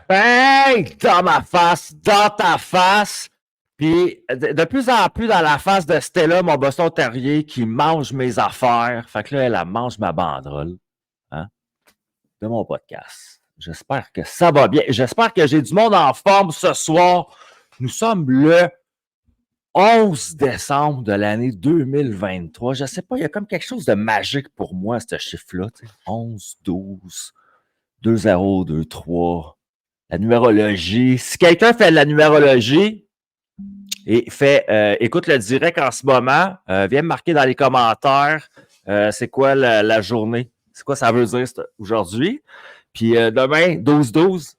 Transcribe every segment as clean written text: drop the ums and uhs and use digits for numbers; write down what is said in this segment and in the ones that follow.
Bang! Dans ma face, dans ta face. Puis de plus en plus dans la face de Stella, mon Boston Terrier, qui mange mes affaires. Fait que là, elle mange ma banderole, hein, de mon podcast. J'espère que ça va bien. J'espère que j'ai du monde en forme ce soir. Nous sommes le 11 décembre de l'année 2023. Je sais pas, il y a comme quelque chose de magique pour moi, ce chiffre-là. 11, 12, 2, 0, 2, 3. La numérologie. Si quelqu'un fait de la numérologie et écoute le direct en ce moment, viens me marquer dans les commentaires c'est quoi la journée. C'est quoi ça veut dire aujourd'hui. Puis demain, 12-12,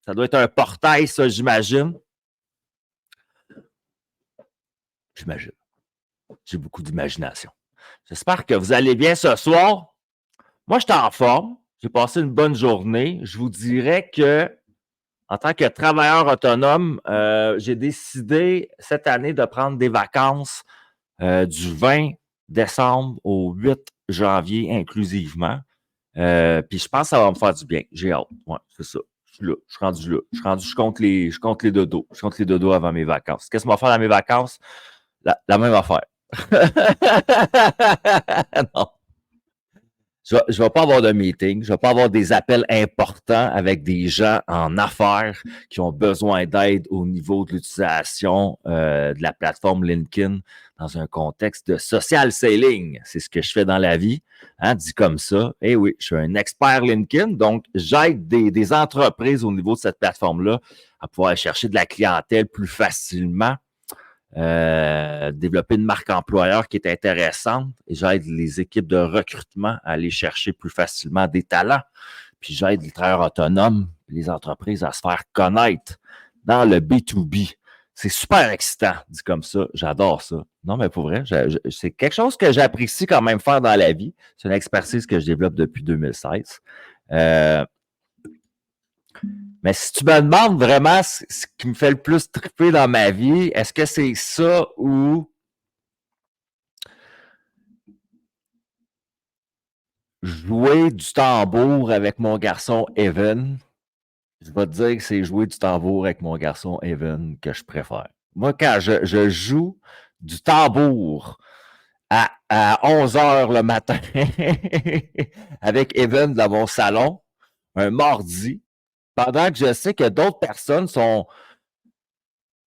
ça doit être un portail, ça, j'imagine. J'imagine. J'ai beaucoup d'imagination. J'espère que vous allez bien ce soir. Moi, je suis en forme. J'ai passé une bonne journée. Je vous dirais que, en tant que travailleur autonome, j'ai décidé cette année de prendre des vacances du 20 décembre au 8 janvier inclusivement. Puis je pense que ça va me faire du bien. J'ai hâte. Ouais, c'est ça. Je suis là. Je suis rendu là. Je compte les dodos. Je compte les dodos avant mes vacances. Qu'est-ce qu'on va faire dans mes vacances? La même affaire. Non. Je vais pas avoir de meeting, je vais pas avoir des appels importants avec des gens en affaires qui ont besoin d'aide au niveau de l'utilisation de la plateforme LinkedIn dans un contexte de social selling. C'est ce que je fais dans la vie, hein, dit comme ça. Eh oui, je suis un expert LinkedIn, donc j'aide des entreprises au niveau de cette plateforme-là à pouvoir chercher de la clientèle plus facilement. Développer une marque employeur qui est intéressante et j'aide les équipes de recrutement à aller chercher plus facilement des talents. Puis j'aide les travailleurs autonomes, les entreprises à se faire connaître dans le B2B. C'est super excitant, dit comme ça. J'adore ça. Non, mais pour vrai, c'est quelque chose que j'apprécie quand même faire dans la vie. C'est une expertise que je développe depuis 2016. Mais si tu me demandes vraiment ce qui me fait le plus triper dans ma vie, est-ce que c'est ça ou jouer du tambour avec mon garçon Evan? Je vais te dire que c'est jouer du tambour avec mon garçon Evan que je préfère. Moi, quand je joue du tambour à 11 heures le matin avec Evan dans mon salon, un mardi, pendant que je sais que d'autres personnes sont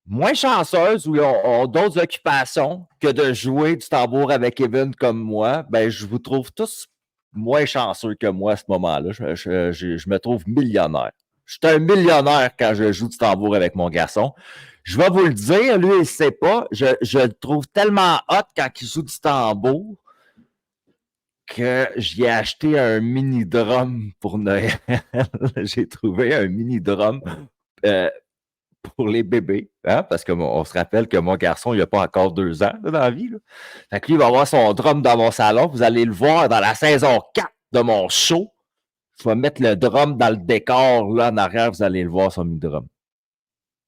moins chanceuses ou ont d'autres occupations que de jouer du tambour avec Evan comme moi, ben je vous trouve tous moins chanceux que moi à ce moment-là. Je me trouve millionnaire. Je suis un millionnaire quand je joue du tambour avec mon garçon. Je vais vous le dire, lui, il ne sait pas. Je le trouve tellement hot quand il joue du tambour que j'y ai acheté un mini drum pour Noël. J'ai trouvé un mini drum pour les bébés, hein, parce qu'on se rappelle que mon garçon, il n'a pas encore 2 ans là, dans la vie. Là. Fait que lui, il va avoir son drum dans mon salon. Vous allez le voir dans la saison 4 de mon show. Je vais mettre le drum dans le décor, là, en arrière, vous allez le voir, son mini-drum.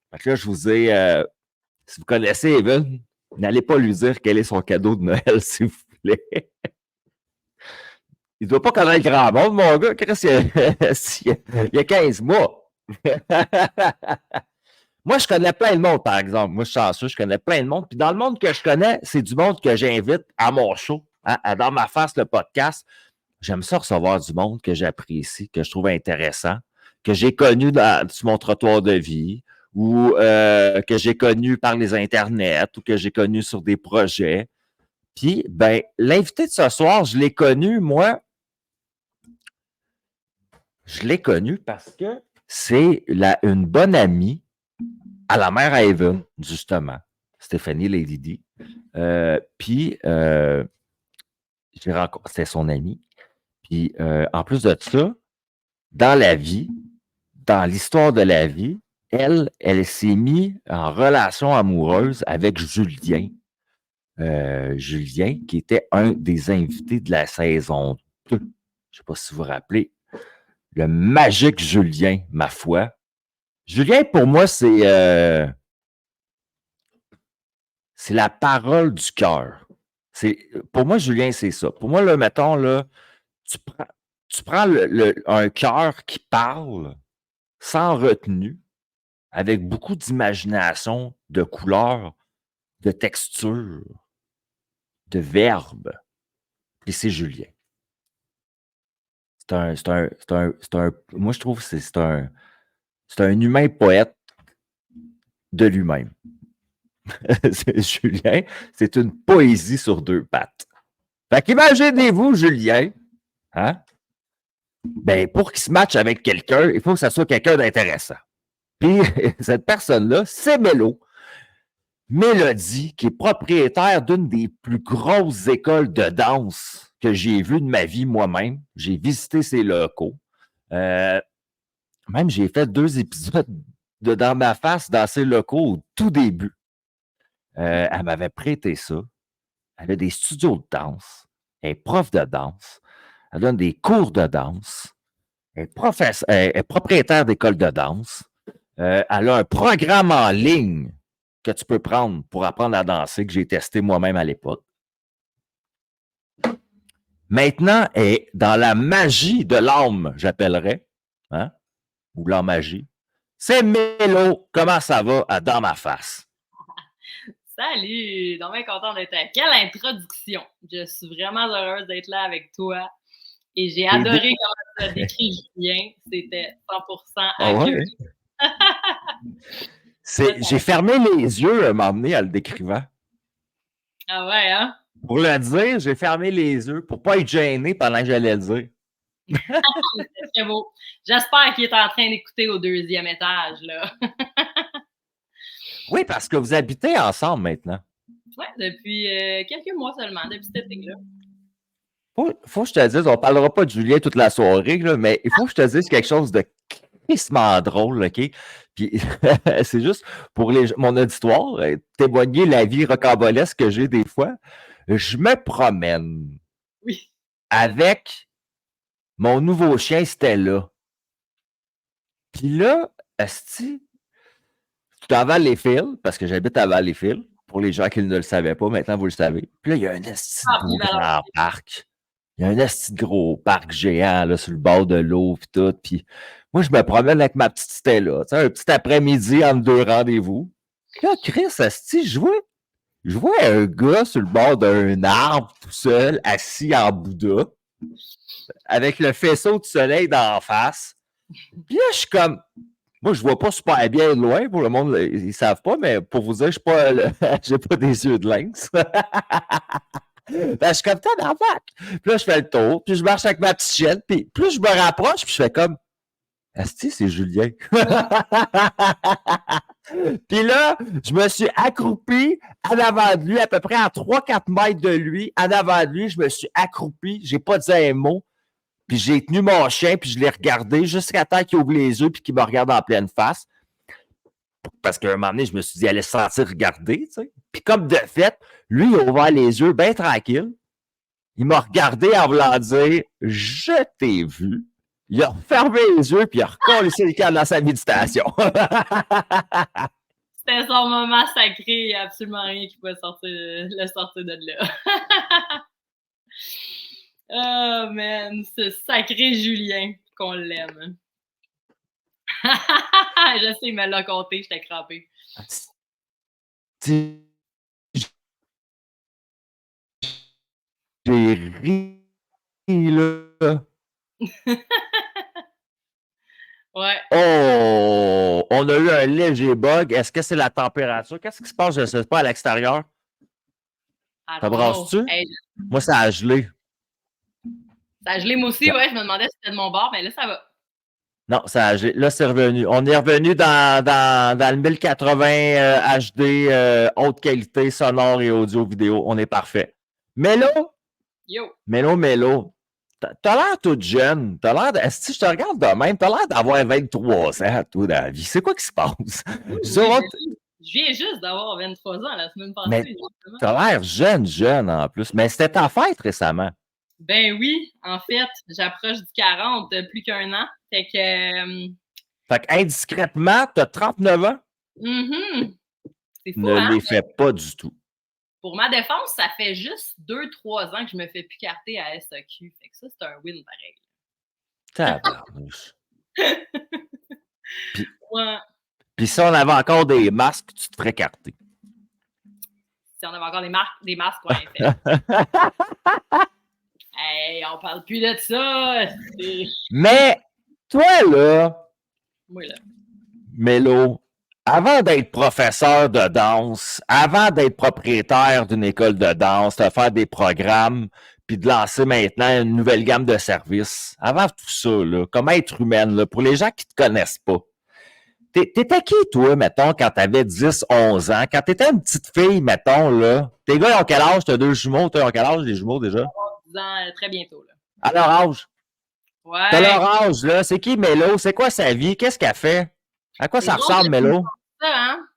Fait que là, je vous ai... si vous connaissez Evan, n'allez pas lui dire quel est son cadeau de Noël, s'il vous plaît. Il ne doit pas connaître grand monde, mon gars. Il y a 15 mois. Moi, je connais plein de monde, par exemple. Moi, je suis chanceux, je connais plein de monde. Puis dans le monde que je connais, c'est du monde que j'invite à mon show, hein, à Dans ma face, le podcast. J'aime ça recevoir du monde que j'apprécie, que je trouve intéressant, que j'ai connu sur mon trottoir de vie ou que j'ai connu par les internets ou que j'ai connu sur des projets. Puis, ben, l'invité de ce soir, je l'ai connu, moi, je l'ai connu parce que c'est une bonne amie à la mère à Evan, justement, Stéphanie Lady D. Puis, j'ai rencontré, c'était son amie. Puis, en plus de ça, dans la vie, dans l'histoire de la vie, elle s'est mise en relation amoureuse avec Julien. Julien, qui était un des invités de la saison 2. Je ne sais pas si vous vous rappelez. Le magique Julien, ma foi. Julien, pour moi, c'est la parole du cœur. Pour moi, Julien, c'est ça. Pour moi, là, mettons, là, tu prends un cœur qui parle, sans retenue, avec beaucoup d'imagination, de couleurs, de textures, de verbes. Et c'est Julien. Moi, je trouve que c'est un humain poète de lui-même. Julien, c'est une poésie sur deux pattes. Fait qu'imaginez-vous, Julien, hein? Ben, pour qu'il se matche avec quelqu'un, il faut que ça soit quelqu'un d'intéressant. Puis, cette personne-là, c'est Mélo. Mélodie, qui est propriétaire d'une des plus grosses écoles de danse que j'ai vues de ma vie moi-même. J'ai visité ses locaux. Même, j'ai fait 2 épisodes de Dans ma face dans ses locaux au tout début. Elle m'avait prêté ça. Elle a des studios de danse. Elle est prof de danse. Elle donne des cours de danse. Elle est propriétaire d'école de danse. Elle a un programme en ligne que tu peux prendre pour apprendre à danser, que j'ai testé moi-même à l'époque. Maintenant, elle est dans la magie de l'âme, j'appellerais, hein? Ou la magie. C'est Mélo. Comment ça va dans ma face? Salut! Donc bien content d'être là. Quelle introduction! Je suis vraiment heureuse d'être là avec toi. Et j'ai adoré comment tu as décrit Julien. C'était 100% accurate. J'ai fermé les yeux à un moment donné en le décrivant. Ah ouais, hein? Pour le dire, j'ai fermé les yeux pour ne pas être gêné pendant que j'allais le dire. C'est très beau. J'espère qu'il est en train d'écouter au 2e étage, là. Oui, parce que vous habitez ensemble maintenant. Oui, depuis quelques mois seulement, depuis cet été-là. Faut que je te dise, on ne parlera pas de Julien toute la soirée, là, mais il faut que je te dise quelque chose de crissement drôle, OK? Puis c'est juste pour mon auditoire, témoigner la vie rocambolesque que j'ai des fois. Je me promène avec mon nouveau chien Stella. Puis là, asti, tu es à Valleyfield, parce que j'habite à Valleyfield. Pour les gens qui ne le savaient pas, maintenant vous le savez. Puis là, il y a un asti de beau grand parc. Il y a un asti de gros parc géant là, sur le bord de l'eau puis tout. Puis moi, je me promène avec ma petite Stella. Un petit après-midi entre 2 rendez-vous. Puis là, Chris, asti, je vois un gars sur le bord d'un arbre tout seul, assis en Bouddha, avec le faisceau de soleil d'en face. Puis là, je suis comme... Moi, je vois pas super bien de loin. Pour le monde, ils ne savent pas, mais pour vous dire, je j'ai pas des yeux de lynx. Ben, je suis comme ça dans la vac. Puis là, je fais le tour, puis je marche avec ma petite chienne, puis plus je me rapproche, puis je fais comme asti, c'est Julien. Puis là, je me suis accroupi en avant de lui, à peu près à 3-4 mètres de lui. En avant de lui, je me suis accroupi, j'ai pas dit un mot. Puis j'ai tenu mon chien, puis je l'ai regardé jusqu'à temps qu'il ouvre les yeux, puis qu'il me regarde en pleine face. Parce qu'à un moment donné, je me suis dit, il allait se sentir regarder, tu sais. Puis comme de fait, lui, il a ouvert les yeux bien tranquille. Il m'a regardé en voulant dire, je t'ai vu. Il a fermé les yeux, puis il a recollé le cadre dans sa méditation. C'était son moment sacré, il n'y a absolument rien qui pouvait le sortir de là. Oh man, ce sacré Julien, qu'on l'aime. Je sais, il me l'a compté, j'étais crampée. J'ai ri, là. Ouais. Oh! On a eu un léger bug. Est-ce que c'est la température? Qu'est-ce qui se passe? Je ne sais pas à l'extérieur. Ça brasse-tu? Hey, moi, ça a gelé. Ça a gelé, moi aussi, ouais. Je me demandais si c'était de mon bord, mais là, ça va. Non, ça a gelé. Là, c'est revenu. On est revenu dans le 1080 HD, haute qualité sonore et audio-vidéo. On est parfait. Mélo! Yo! Mélo. T'as l'air toute jeune. T'as l'air si je te regarde de même, t'as l'air d'avoir 23 ans, toi, dans la vie. C'est quoi qui se passe? Je viens juste d'avoir 23 ans la semaine passée. Mais t'as l'air jeune en plus. Mais c'était ta fête récemment. Ben oui, en fait, j'approche du 40, plus qu'un an. Fait que... Fait qu'indiscrètement, t'as 39 ans? C'est fou, ne les fait pas du tout. Pour ma défense, ça fait juste 2-3 ans que je me fais plus carter à SAQ. Fait que ça, c'est un win pareil. Tabarnouche. Puis, Ouais. puis si on avait encore des masques, tu te ferais carter. Si on avait encore des masques, ouais, fait. Hey, on parle plus de ça. Mais toi, là, Moi, là. Mélo, avant d'être professeur de danse, avant d'être propriétaire d'une école de danse, de faire des programmes, puis de lancer maintenant une nouvelle gamme de services, avant tout ça, là, comme être humaine, là, pour les gens qui te connaissent pas, t'étais qui, toi, mettons, quand t'avais 10, 11 ans? Quand t'étais une petite fille, mettons, là, tes gars, ils ont quel âge? T'as 2 jumeaux? T'as quel âge, les jumeaux, déjà? 10 ans, très bientôt, là. À leur âge. T'as Ouais. leur âge, là. C'est qui, Mélo? C'est quoi sa vie? Qu'est-ce qu'elle fait? À quoi C'est ça drôle ressemble, que tu me Mélo? dises ça, hein?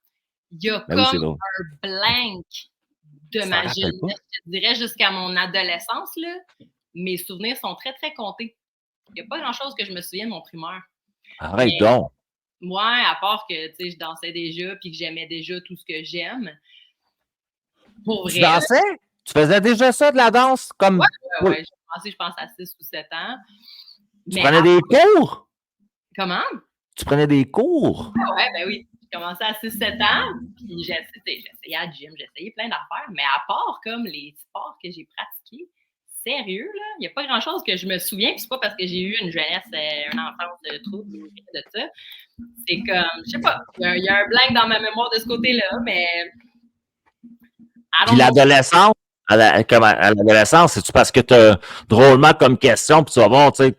Il y a Ben oui, c'est comme drôle. un blank de Tu t'en ma rappelles jeunesse, pas? je te dirais, jusqu'à mon adolescence, là. Mes souvenirs sont très, très comptés. Il n'y a pas grand-chose que je me souviens de mon primaire. Arrête Mais donc. moi, à part que, tu sais, je dansais déjà puis que j'aimais déjà tout ce que j'aime. Pour Tu vrai, là. dansais? Tu faisais déjà ça, de la danse? Comme. Ouais, j'ai commencé, je pense, à 6 ou 7 ans. Tu Mais prenais des cours? comment? Tu prenais des cours? Ouais, ben oui. J'ai commencé à 6-7 ans, puis j'essayais à gym, j'essayais plein d'affaires, mais à part comme les sports que j'ai pratiqués, sérieux, là, il n'y a pas grand-chose que je me souviens, puis c'est pas parce que j'ai eu une jeunesse, une enfance de trouble ou rien de ça. C'est comme, je sais pas, il y a un blank dans ma mémoire de ce côté-là, mais I Puis don't know. l'adolescence, à l'adolescence, c'est-tu parce que t'as drôlement comme question, puis tu vas voir, tu sais,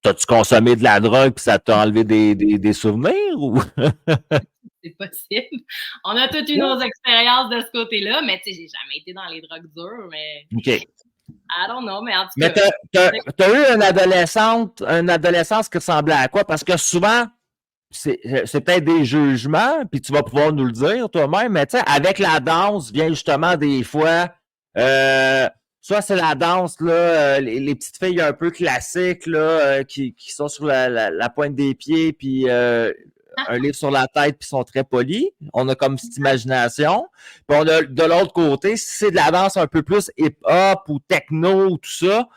t'as-tu consommé de la drogue, puis ça t'a enlevé des souvenirs, ou? C'est possible. On a toutes eu nos expériences de ce côté-là, mais tu sais, j'ai jamais été dans les drogues dures, mais OK. I don't know, mais en tout Mais cas. t'as eu une adolescence qui ressemblait à quoi? Parce que souvent, c'est peut-être des jugements, puis tu vas pouvoir nous le dire toi-même, mais tu sais, avec la danse vient justement des fois, soit c'est la danse, là, les petites filles un peu classiques, là, qui sont sur la pointe des pieds, puis un livre sur la tête, puis sont très polis. On a comme cette imagination. Puis on a de l'autre côté, si c'est de la danse un peu plus hip-hop ou techno ou tout ça,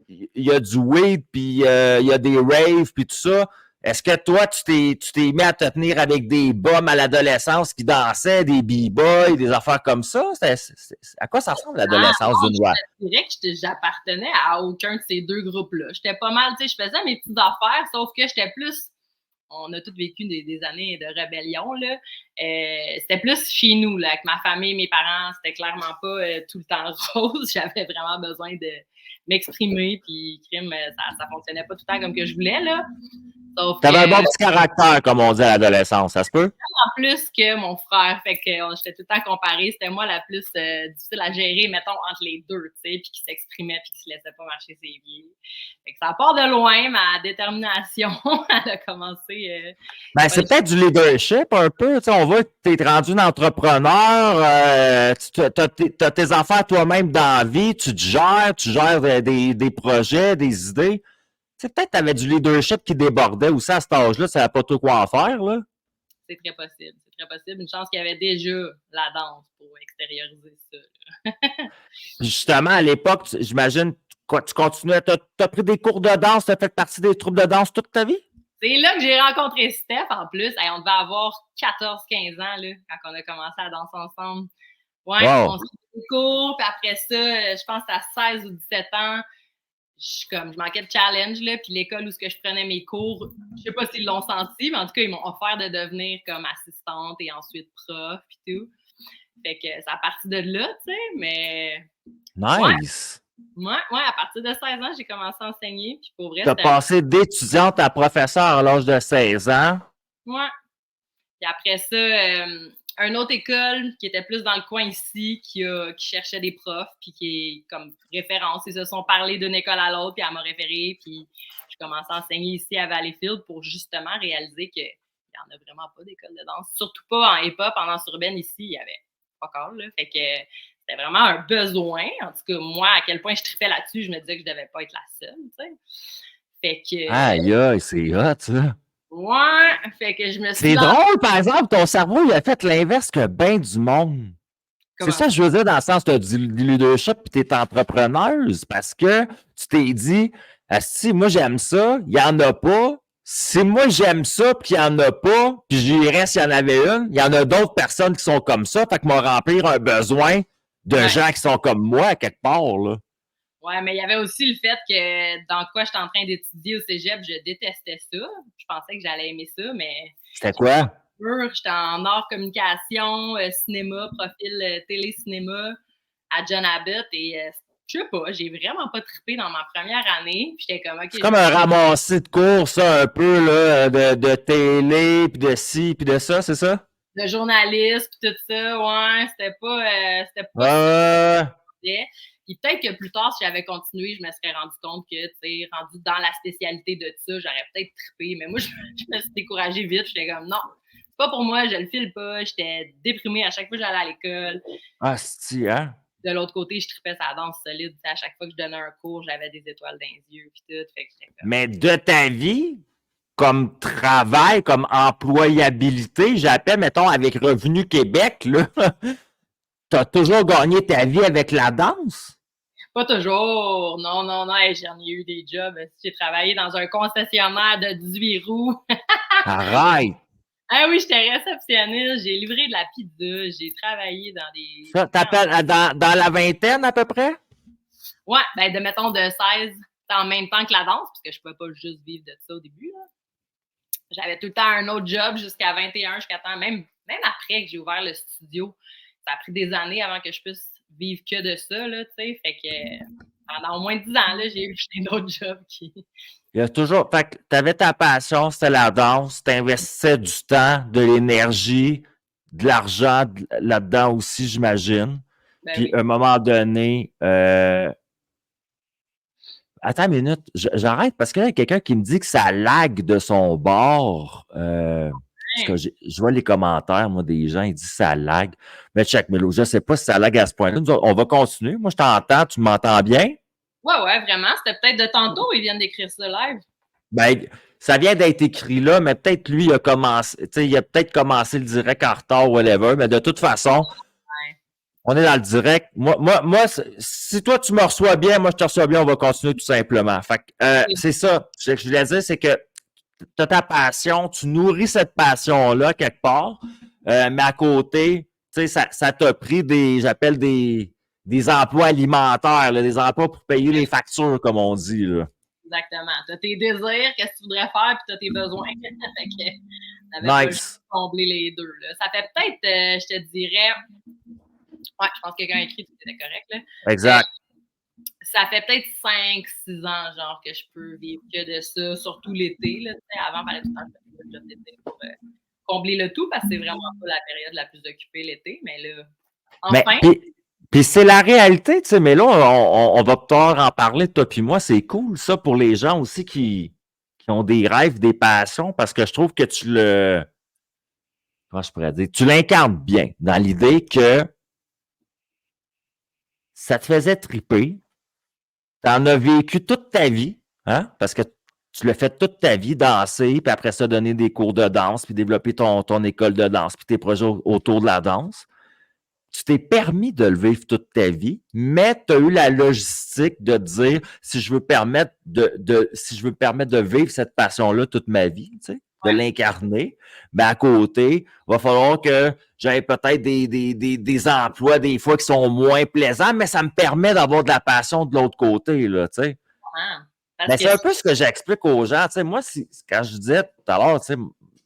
il y a du weed, puis il y a des raves, puis tout ça. Est-ce que toi, tu t'es mis à te tenir avec des bums à l'adolescence qui dansaient, des b-boys, des affaires comme ça? À quoi ça ressemble l'adolescence d'une rap? Je dirais que j'appartenais à aucun de ces deux groupes-là. J'étais pas mal, tu sais, je faisais mes petites affaires, sauf que j'étais plus. On a tous vécu des années de rébellion, là. C'était plus chez nous, là, avec ma famille, mes parents. C'était clairement pas tout le temps rose. J'avais vraiment besoin de m'exprimer, puis crime, ça fonctionnait pas tout le temps comme que je voulais, là. Sauf T'avais un bon que petit caractère, comme on dit à l'adolescence, ça se peut? en plus que mon frère, fait que j'étais tout le temps comparée. C'était moi la plus difficile à gérer, mettons, entre les deux, tu sais, puis qui s'exprimait, puis qui se laissait pas marcher ses pieds. Fait que ça part de loin, ma détermination, elle a commencé. Ben, c'est peut-être du leadership un peu. Tu sais, on voit que tu es rendu un entrepreneur, tu as tes affaires toi-même dans la vie, tu gères des projets, des idées. Tu sais, peut-être que tu avais du leadership qui débordait aussi à cet âge-là, tu savais pas trop quoi en faire, là. C'est très possible, c'est très possible. Une chance qu'il y avait déjà la danse pour extérioriser ça. Puis justement, à l'époque, j'imagine, tu continuais, t'as pris des cours de danse, tu as fait partie des troupes de danse toute ta vie? C'est là que j'ai rencontré Steph, en plus. Hey, on devait avoir 14-15 ans, là, quand on a commencé à danser ensemble. Ouais, Wow. on s'est fait des cours, puis après ça, je pense à 16 ou 17 ans, je manquais de challenge, là, puis l'école où ce que je prenais mes cours, je sais pas s'ils l'ont senti, mais en tout cas, ils m'ont offert de devenir comme assistante et ensuite prof, puis tout. Fait que ça a parti de là, tu sais, mais... Nice! Ouais, à partir de 16 ans, j'ai commencé à enseigner, puis pour vrai, Tu as passé d'étudiante à professeur à l'âge de 16 ans. Ouais. Puis après ça, une autre école qui était plus dans le coin ici, qui cherchait des profs, puis qui est comme référence. Ils se sont parlé d'une école à l'autre, puis elle m'a référé, puis je commençais à enseigner ici à Valleyfield pour justement réaliser qu'il n'y en a vraiment pas d'école de danse. Surtout pas en hip-hop, en danse urbaine ici, il y avait pas encore, là. Fait que c'était vraiment un besoin. En tout cas, moi, à quel point je tripais là-dessus, je me disais que je devais pas être la seule, tu sais. Fait que... Aïe, c'est hot, ça. Ouais, fait que je me suis... C'est drôle, par exemple, ton cerveau, il a fait l'inverse que bien du monde. Comment? C'est ça que je veux dire dans le sens, tu as du leadership et tu es entrepreneuse parce que tu t'es dit, si moi j'aime ça, il n'y en a pas, si moi j'aime ça, puis qu'il n'y en a pas, puis j'irais s'il y en avait une, il y en a d'autres personnes qui sont comme ça, fait que m'en remplir un besoin de Ouais. gens qui sont comme moi à quelque part, là. Ouais, mais il y avait aussi le fait que dans quoi j'étais en train d'étudier au cégep, je détestais ça. Je pensais que j'allais aimer ça, mais C'était quoi? j'étais en art communication, cinéma, profil télé-cinéma à John Abbott et je sais pas, j'ai vraiment pas trippé dans ma première année. Puis j'étais comme, OK, C'est comme un ramassis de cours, ça, un peu, là, de télé, puis de ci, puis de ça, c'est ça? de journaliste, puis tout ça, ouais, c'était pas Euh, ça. Puis peut-être que plus tard, si j'avais continué, je me serais rendu compte que, tu sais, rendu dans la spécialité de ça, j'aurais peut-être trippé. Mais moi, je me suis découragée vite. J'étais comme, non, c'est pas pour moi, je le file pas. J'étais déprimée à chaque fois que j'allais à l'école. ah, c'est hein? De l'autre côté, je trippais sa danse solide. À chaque fois que je donnais un cours, j'avais des étoiles dans les yeux, puis tout. Fait que j'étais comme... Mais de ta vie, comme travail, comme employabilité, j'appelle, mettons, avec Revenu Québec, là, t'as toujours gagné ta vie avec la danse? Pas toujours. Non, non, non. J'en ai eu des jobs. J'ai travaillé dans un concessionnaire de 18 roues. Arrête! Ah oui, j'étais réceptionniste. J'ai livré de la pizza. J'ai travaillé dans des... Ça, t'appelles dans la vingtaine à peu près? Ouais, ben de mettons de 16 en même temps que la danse, parce que je pouvais pas juste vivre de ça au début. Là. J'avais tout le temps un autre job jusqu'à 21, jusqu'à temps, même après que j'ai ouvert le studio. Ça a pris des années avant que je puisse vivre que de ça, là, tu sais. Fait que pendant au moins 10 ans, là, j'ai eu d'autres jobs qui... Il y a toujours. Fait que t'avais ta passion, c'était la danse, t'investissais du temps, de l'énergie, de l'argent là-dedans aussi, j'imagine. Ben Puis, oui. à un moment donné, attends une minute, j'arrête parce qu'il y a quelqu'un qui me dit que ça lag de son bord. Parce que je vois les commentaires, moi, des gens, ils disent que ça lag. Mais check, Melo, je ne sais pas si ça lag à ce point-là. On va continuer. Moi, je t'entends, tu m'entends bien? Ouais, vraiment. C'était peut-être de tantôt, ils viennent d'écrire ça live. Ben, ça vient d'être écrit là, mais peut-être lui, il a commencé, tu sais, il a peut-être commencé le direct en retard, whatever, mais de toute façon, on est dans le direct. Moi, si toi, tu me reçois bien, moi, je te reçois bien, on va continuer tout simplement. Fait que, c'est ça. Ce que je voulais dire, c'est que tu as ta passion, tu nourris cette passion-là quelque part, mais à côté, tu sais, ça t'a pris j'appelle des emplois alimentaires, là, des emplois pour payer les factures, comme on dit, là. Exactement. Tu as tes désirs, qu'est-ce que tu voudrais faire, puis tu as tes besoins. Fait que t'avais pas Nice. combler les deux. Là. Ça fait peut-être, je te dirais, ouais, je pense que quelqu'un a écrit, tout était correct. Là. Exact. Ça fait peut-être 5-6 ans, genre, que je peux vivre que de ça, surtout l'été. Là, avant, il fallait tout le temps que je fasse le job d'été pour combler le tout, parce que c'est vraiment pas la période la plus occupée l'été. Mais là, enfin. Puis c'est la réalité, tu sais, mais là, on va peut-être en parler, toi puis moi. C'est cool, ça, pour les gens aussi qui ont des rêves, des passions, parce que je trouve que comment je pourrais dire, tu l'incarnes bien dans l'idée que ça te faisait triper, tu en as vécu toute ta vie, hein, parce que tu l'as fait toute ta vie, danser, puis après ça, donner des cours de danse, puis développer ton école de danse, puis tes projets autour de la danse. Tu t'es permis de le vivre toute ta vie, mais tu as eu la logistique de te dire si je veux permettre si je veux permettre de vivre cette passion-là toute ma vie, tu sais, de l'incarner, mais à côté, il va falloir que j'aie peut-être des emplois des fois qui sont moins plaisants, mais ça me permet d'avoir de la passion de l'autre côté, là, tu sais. Mais c'est un peu ce que j'explique aux gens. Tu sais, moi, quand je disais tout à l'heure, tu sais,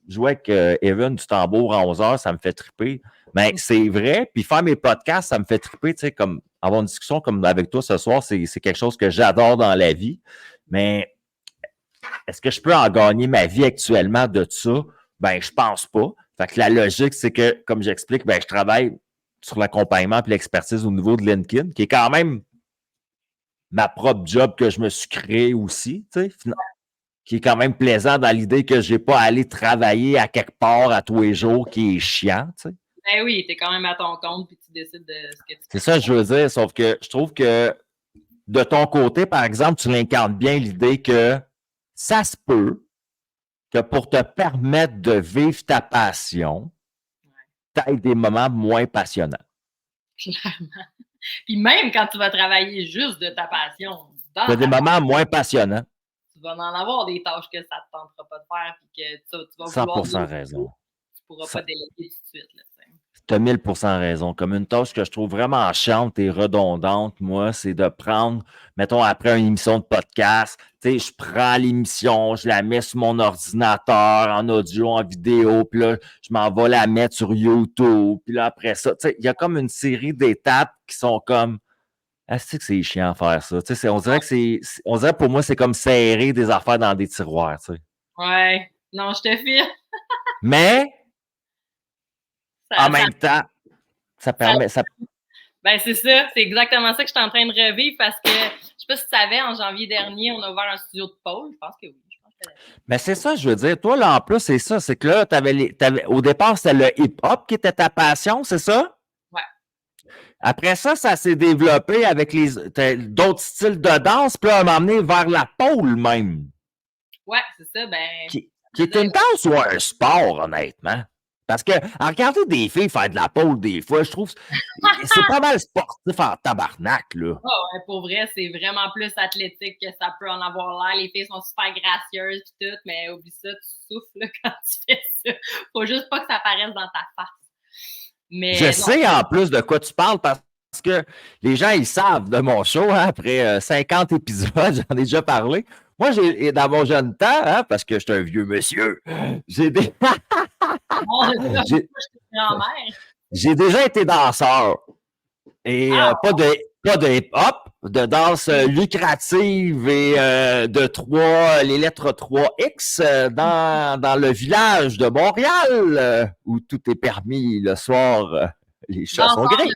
jouer avec Evan du tambour à 11 heures, ça me fait triper. Mais c'est vrai. Puis faire mes podcasts, ça me fait triper. Tu sais, comme avoir une discussion comme avec toi ce soir, c'est quelque chose que j'adore dans la vie. Mais est-ce que je peux en gagner ma vie actuellement de ça? Ben, je pense pas. Fait que la logique, c'est que, comme j'explique, ben, je travaille sur l'accompagnement et l'expertise au niveau de LinkedIn, qui est quand même ma propre job que je me suis créé aussi, tu sais, qui est quand même plaisant dans l'idée que je n'ai pas à aller travailler à quelque part à tous les jours, qui est chiant, tu sais. Ben oui, tu es quand même à ton compte puis tu décides de ce que tu fais. C'est ça que je veux dire, sauf que je trouve que de ton côté, par exemple, tu l'incarnes bien l'idée que ça se peut que pour te permettre de vivre ta passion, tu aies des moments moins passionnants. Clairement. Puis même quand tu vas travailler juste de ta passion, tu as des moments moins passionnants. tu vas en avoir des tâches que ça te tentera pas de faire puis que tu vas vouloir 100% raison. tu pourras pas déléguer tout de suite, là, tu sais. Tu as 1000% raison. Comme une tâche que je trouve vraiment chiante et redondante, moi, c'est de prendre, mettons, après une émission de podcast, tu sais, je prends l'émission, je la mets sur mon ordinateur, en audio, en vidéo, puis là, je m'en vais la mettre sur YouTube, puis là, après ça, tu sais, il y a comme une série d'étapes qui sont comme, ah, c'est que c'est chiant à faire ça. Tu sais, on dirait que on dirait pour moi, c'est comme serrer des affaires dans des tiroirs, tu sais. Ouais. Non, je te file. Mais, en Ça, même temps, ça permet, ça ben, c'est ça. C'est exactement ça que je suis en train de revivre parce que, je sais pas si tu savais, en janvier dernier, on a ouvert un studio de pole. Je pense que oui. Mais c'est ça, je veux dire. Toi, là, en plus, c'est ça. C'est que là, au départ, c'était le hip-hop qui était ta passion, c'est ça? Ouais. Après ça, ça s'est développé avec d'autres styles de danse, puis là, on m'a amené vers la pole même. Ouais, c'est ça. Ben, Qui est une danse ou un sport, honnêtement? Parce que, à regarder des filles faire de la pole, des fois, je trouve c'est pas mal sportif en tabarnak, là. oh, ouais, pour vrai, c'est vraiment plus athlétique que ça peut en avoir l'air. Les filles sont super gracieuses et tout, mais oublie ça, tu souffles là, quand tu fais ça. Faut juste pas que ça apparaisse dans ta face. Mais Je sais en plus de quoi tu parles parce que les gens, ils savent de mon show, hein, après 50 épisodes, j'en ai déjà parlé. Moi, dans mon jeune temps, hein, parce que je suis un vieux monsieur, j'ai j'ai déjà été danseur. Et pas de hip-hop, de danse lucrative et les lettres 3X dans le village de Montréal, où tout est permis le soir, les chats sont gris.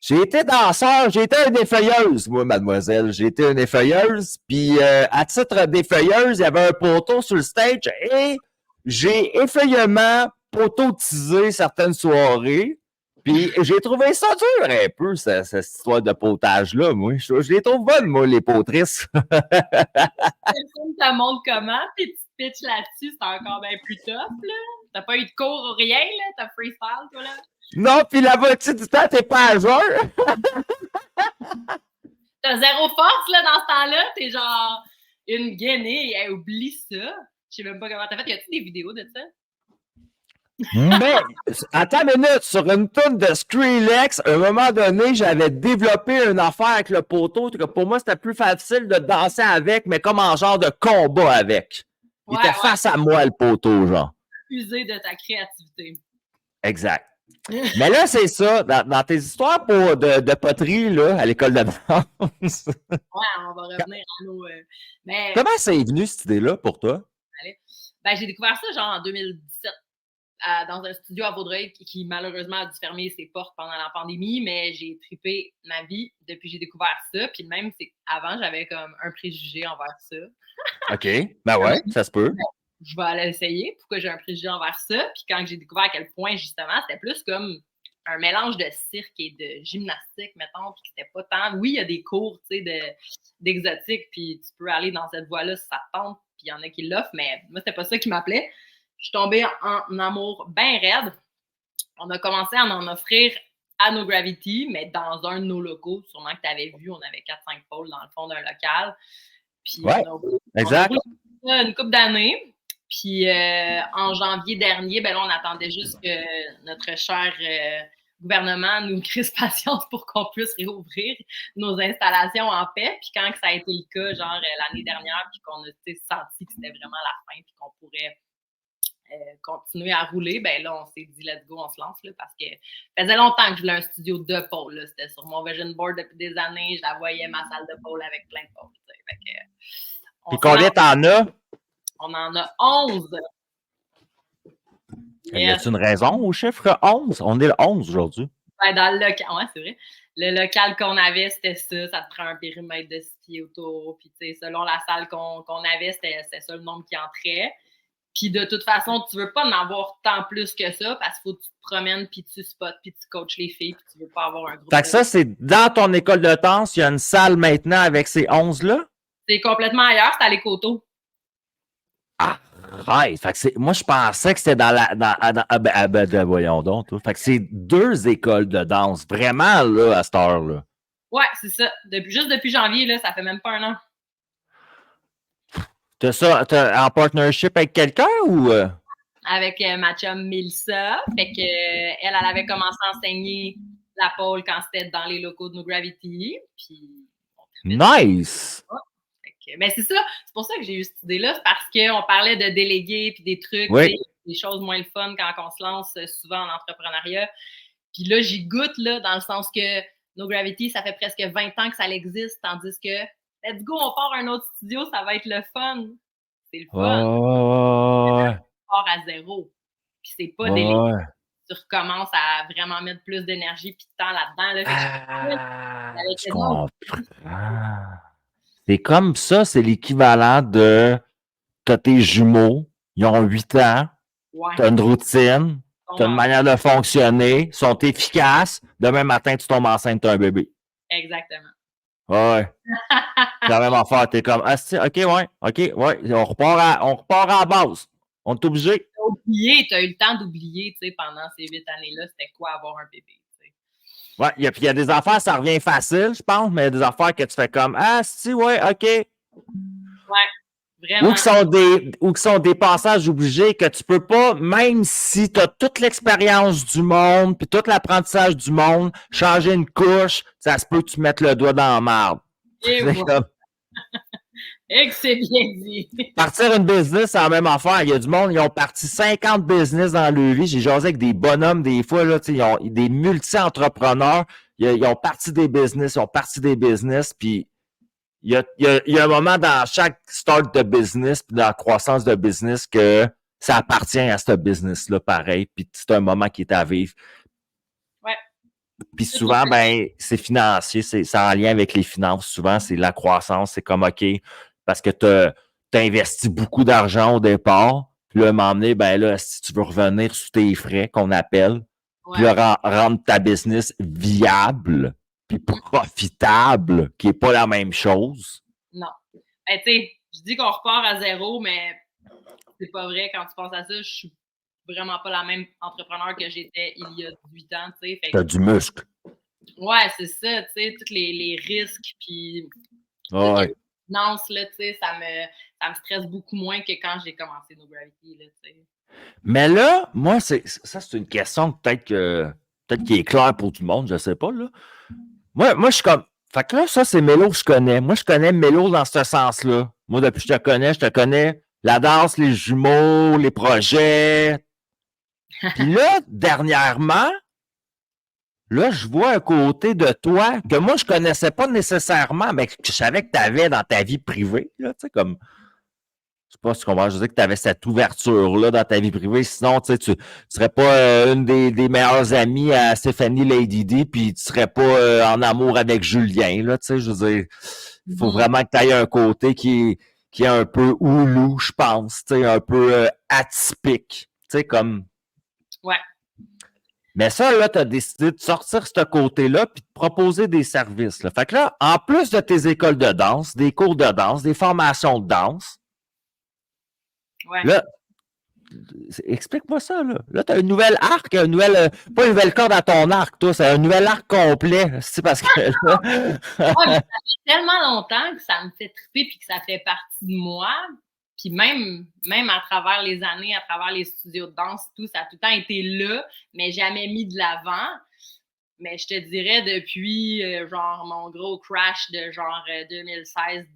J'ai été danseur, j'ai été une effeuilleuse, moi, mademoiselle. J'ai été une effeuilleuse, puis à titre d'effeuilleuse, il y avait un poteau sur le stage et j'ai effeuillement poteautisé certaines soirées. Puis j'ai trouvé ça dur un peu, cette histoire de potage-là, moi. Je les trouve bonnes, moi, les potrices. Ça montre comment, puis tu pitches là-dessus, c'est encore bien plus tough, là. T'as pas eu de cours ou rien, là? T'as freestyle, toi, là? Non, puis la moitié du temps, t'es pas à jeun. T'as zéro force, là, dans ce temps-là. T'es genre une guenille. Hey, oublie ça. Je sais même pas comment t'as fait. Y a-tu des vidéos de ça? Mais, attends une minute, sur une toune de Skrillex, à un moment donné, j'avais développé une affaire avec le poteau. Pour moi, c'était plus facile de danser avec, mais comme en genre de combat avec. Il était face à moi, le poteau, genre. User de ta créativité. Exact. Mais là, c'est ça, dans tes histoires de poterie, là, à l'école de danse. Ouais, on va revenir à nos... mais... Comment ça est venu, cette idée-là, pour toi? Ben, j'ai découvert ça, genre, en 2017. Dans un studio à Vaudreuil qui malheureusement a dû fermer ses portes pendant la pandémie, mais j'ai trippé ma vie depuis que j'ai découvert ça. Puis même, c'est avant, j'avais comme un préjugé envers ça. OK. Ben ouais, ça se peut. Je vais aller essayer. Pourquoi j'ai un préjugé envers ça? Puis quand j'ai découvert à quel point, justement, c'était plus comme un mélange de cirque et de gymnastique, mettons, puis que c'était pas tant... Oui, il y a des cours, tu sais, d'exotique, puis tu peux aller dans cette voie-là si ça te tente, puis il y en a qui l'offrent, mais moi, c'était pas ça qui m'appelait. Je suis tombée en amour bien raide. On a commencé à en offrir à No Gravity, mais dans un de nos locaux. Sûrement que tu avais vu, on avait 4-5 pôles dans le fond d'un local. Puis ouais, exact. On a une couple d'années. Puis en janvier dernier, ben là, on attendait juste que notre cher gouvernement nous crisse patience pour qu'on puisse réouvrir nos installations en paix. Puis quand ça a été le cas, genre l'année dernière, puis qu'on a senti que c'était vraiment la fin, puis qu'on pourrait continuer à rouler, ben là, on s'est dit, let's go, on se lance, là, parce que ça faisait longtemps que je voulais un studio de pôle, là. C'était sur mon vision board depuis des années, je la voyais, ma salle de pôle avec plein de pôles, puis combien t'en as? On en a 11. Y a-t-il une raison au chiffre 11? On est le 11 aujourd'hui. Ben, dans le local, ouais, c'est vrai. Le local qu'on avait, c'était ça te prend un périmètre de 6 pieds autour, puis tu sais, selon la salle qu'on avait, c'était ça le nombre qui entrait. Puis de toute façon, tu veux pas en avoir tant plus que ça parce qu'il faut que tu te promènes, puis tu spots, puis tu coaches les filles, puis tu veux pas avoir un groupe. Fait que ça, c'est dans ton école de danse, il y a une salle maintenant avec ces 11-là? C'est complètement ailleurs, c'est à l'Écoto. Ah, right. Fait que moi, je pensais que c'était voyons donc. Fait que c'est 2 écoles de danse, vraiment, là, à cette heure-là. Ouais, c'est ça. Juste depuis janvier, là, ça fait même pas un an. T'as ça en partnership avec quelqu'un ou? Avec ma chum Milsa. Fait que elle avait commencé à enseigner la pole quand c'était dans les locaux de No Gravity. Puis, Nice! mais c'est ça, c'est pour ça que j'ai eu cette idée-là, c'est parce qu'on parlait de déléguer puis des trucs, Oui. des choses moins le fun quand on se lance souvent en entrepreneuriat. Puis là, j'y goûte là, dans le sens que No Gravity, ça fait presque 20 ans que ça existe, tandis que let's go, on part un autre studio, ça va être le fun. C'est le fun. Ouais. On part à zéro. Puis c'est pas délégué. Tu recommences à vraiment mettre plus d'énergie puis de temps là-dedans. Là, Je comprends. C'est comme ça, c'est l'équivalent de t'as tes jumeaux, ils ont 8 ans, ouais. t'as une routine, t'as une manière de fonctionner, sont efficaces. Demain matin, tu tombes enceinte, t'as un bébé. Exactement. Ouais. C'est la même affaire. T'es comme, ah, OK, ouais, on repart à la base. On est obligé. T'as eu le temps d'oublier, tu sais, pendant ces 8 années-là, c'était quoi avoir un bébé, tu sais. Ouais, il y a des affaires, ça revient facile, je pense, mais il y a des affaires que tu fais comme, ah, si, ouais, OK. Ouais, vraiment. Ou qui sont des passages obligés que tu peux pas, même si tu as toute l'expérience du monde, puis tout l'apprentissage du monde, changer une couche, ça se peut que tu mettes le doigt dans la marde. Et voilà. Et que c'est bien dit. Partir une business, c'est la même affaire. Il y a du monde, ils ont parti 50 business dans leur vie. J'ai jasé avec des bonhommes des fois, là, ils ont des multi-entrepreneurs. Ils ont parti des business, puis il y a un moment dans chaque start de business, puis dans la croissance de business, que ça appartient à ce business-là, pareil. Puis c'est un moment qui est à vivre. Ouais. Puis souvent, ben, c'est financier, c'est en lien avec les finances. Souvent, c'est la croissance, c'est comme OK, parce que tu as investi beaucoup d'argent au départ. Puis là, à un moment donné, ben là, si tu veux revenir sous tes frais, qu'on appelle, puis là, rendre ta business viable, puis profitable, qui n'est pas la même chose. Non. Ben, tu sais, je dis qu'on repart à zéro, mais c'est pas vrai. Quand tu penses à ça, je suis vraiment pas la même entrepreneur que j'étais il y a 18 ans, tu sais. T'as du muscle. Ouais, c'est ça, tu sais, tous les risques, puis ouais. les finances, là, tu sais, ça me stresse beaucoup moins que quand j'ai commencé No Gravity, là, tu sais. Mais là, moi, c'est une question peut-être qui est claire pour tout le monde, je sais pas, là. Moi, je suis comme. Fait que là, ça, c'est Mélo que je connais. Moi, je connais Mélo dans ce sens-là. Moi, depuis que je te connais la danse, les jumeaux, les projets. Puis là, dernièrement, là, je vois un côté de toi que moi, je connaissais pas nécessairement, mais que je savais que tu avais dans ta vie privée, là, tu sais, comme. Je sais pas si tu comprends, je veux dire que tu avais cette ouverture-là dans ta vie privée. Sinon, tu ne serais pas une des meilleures amies à Stéphanie Lady D, puis tu serais pas en amour avec Julien. Là, je veux dire, il faut vraiment que tu aies un côté qui est un peu houlou, je pense, un peu atypique. Comme. Ouais. Mais ça, là, tu as décidé de sortir ce côté-là puis de proposer des services. Là. Fait que là, en plus de tes écoles de danse, des cours de danse, des formations de danse, ouais. Là, explique-moi ça, là. Là, tu as une nouvelle arc, pas une nouvelle corde à ton arc, toi, c'est un nouvel arc complet. C'est parce que là... ça fait tellement longtemps que ça me fait triper puis que ça fait partie de moi. Puis même à travers les années, à travers les studios de danse, tout, ça a tout le temps été là, mais jamais mis de l'avant. Mais je te dirais depuis genre mon gros crash de genre 2016-17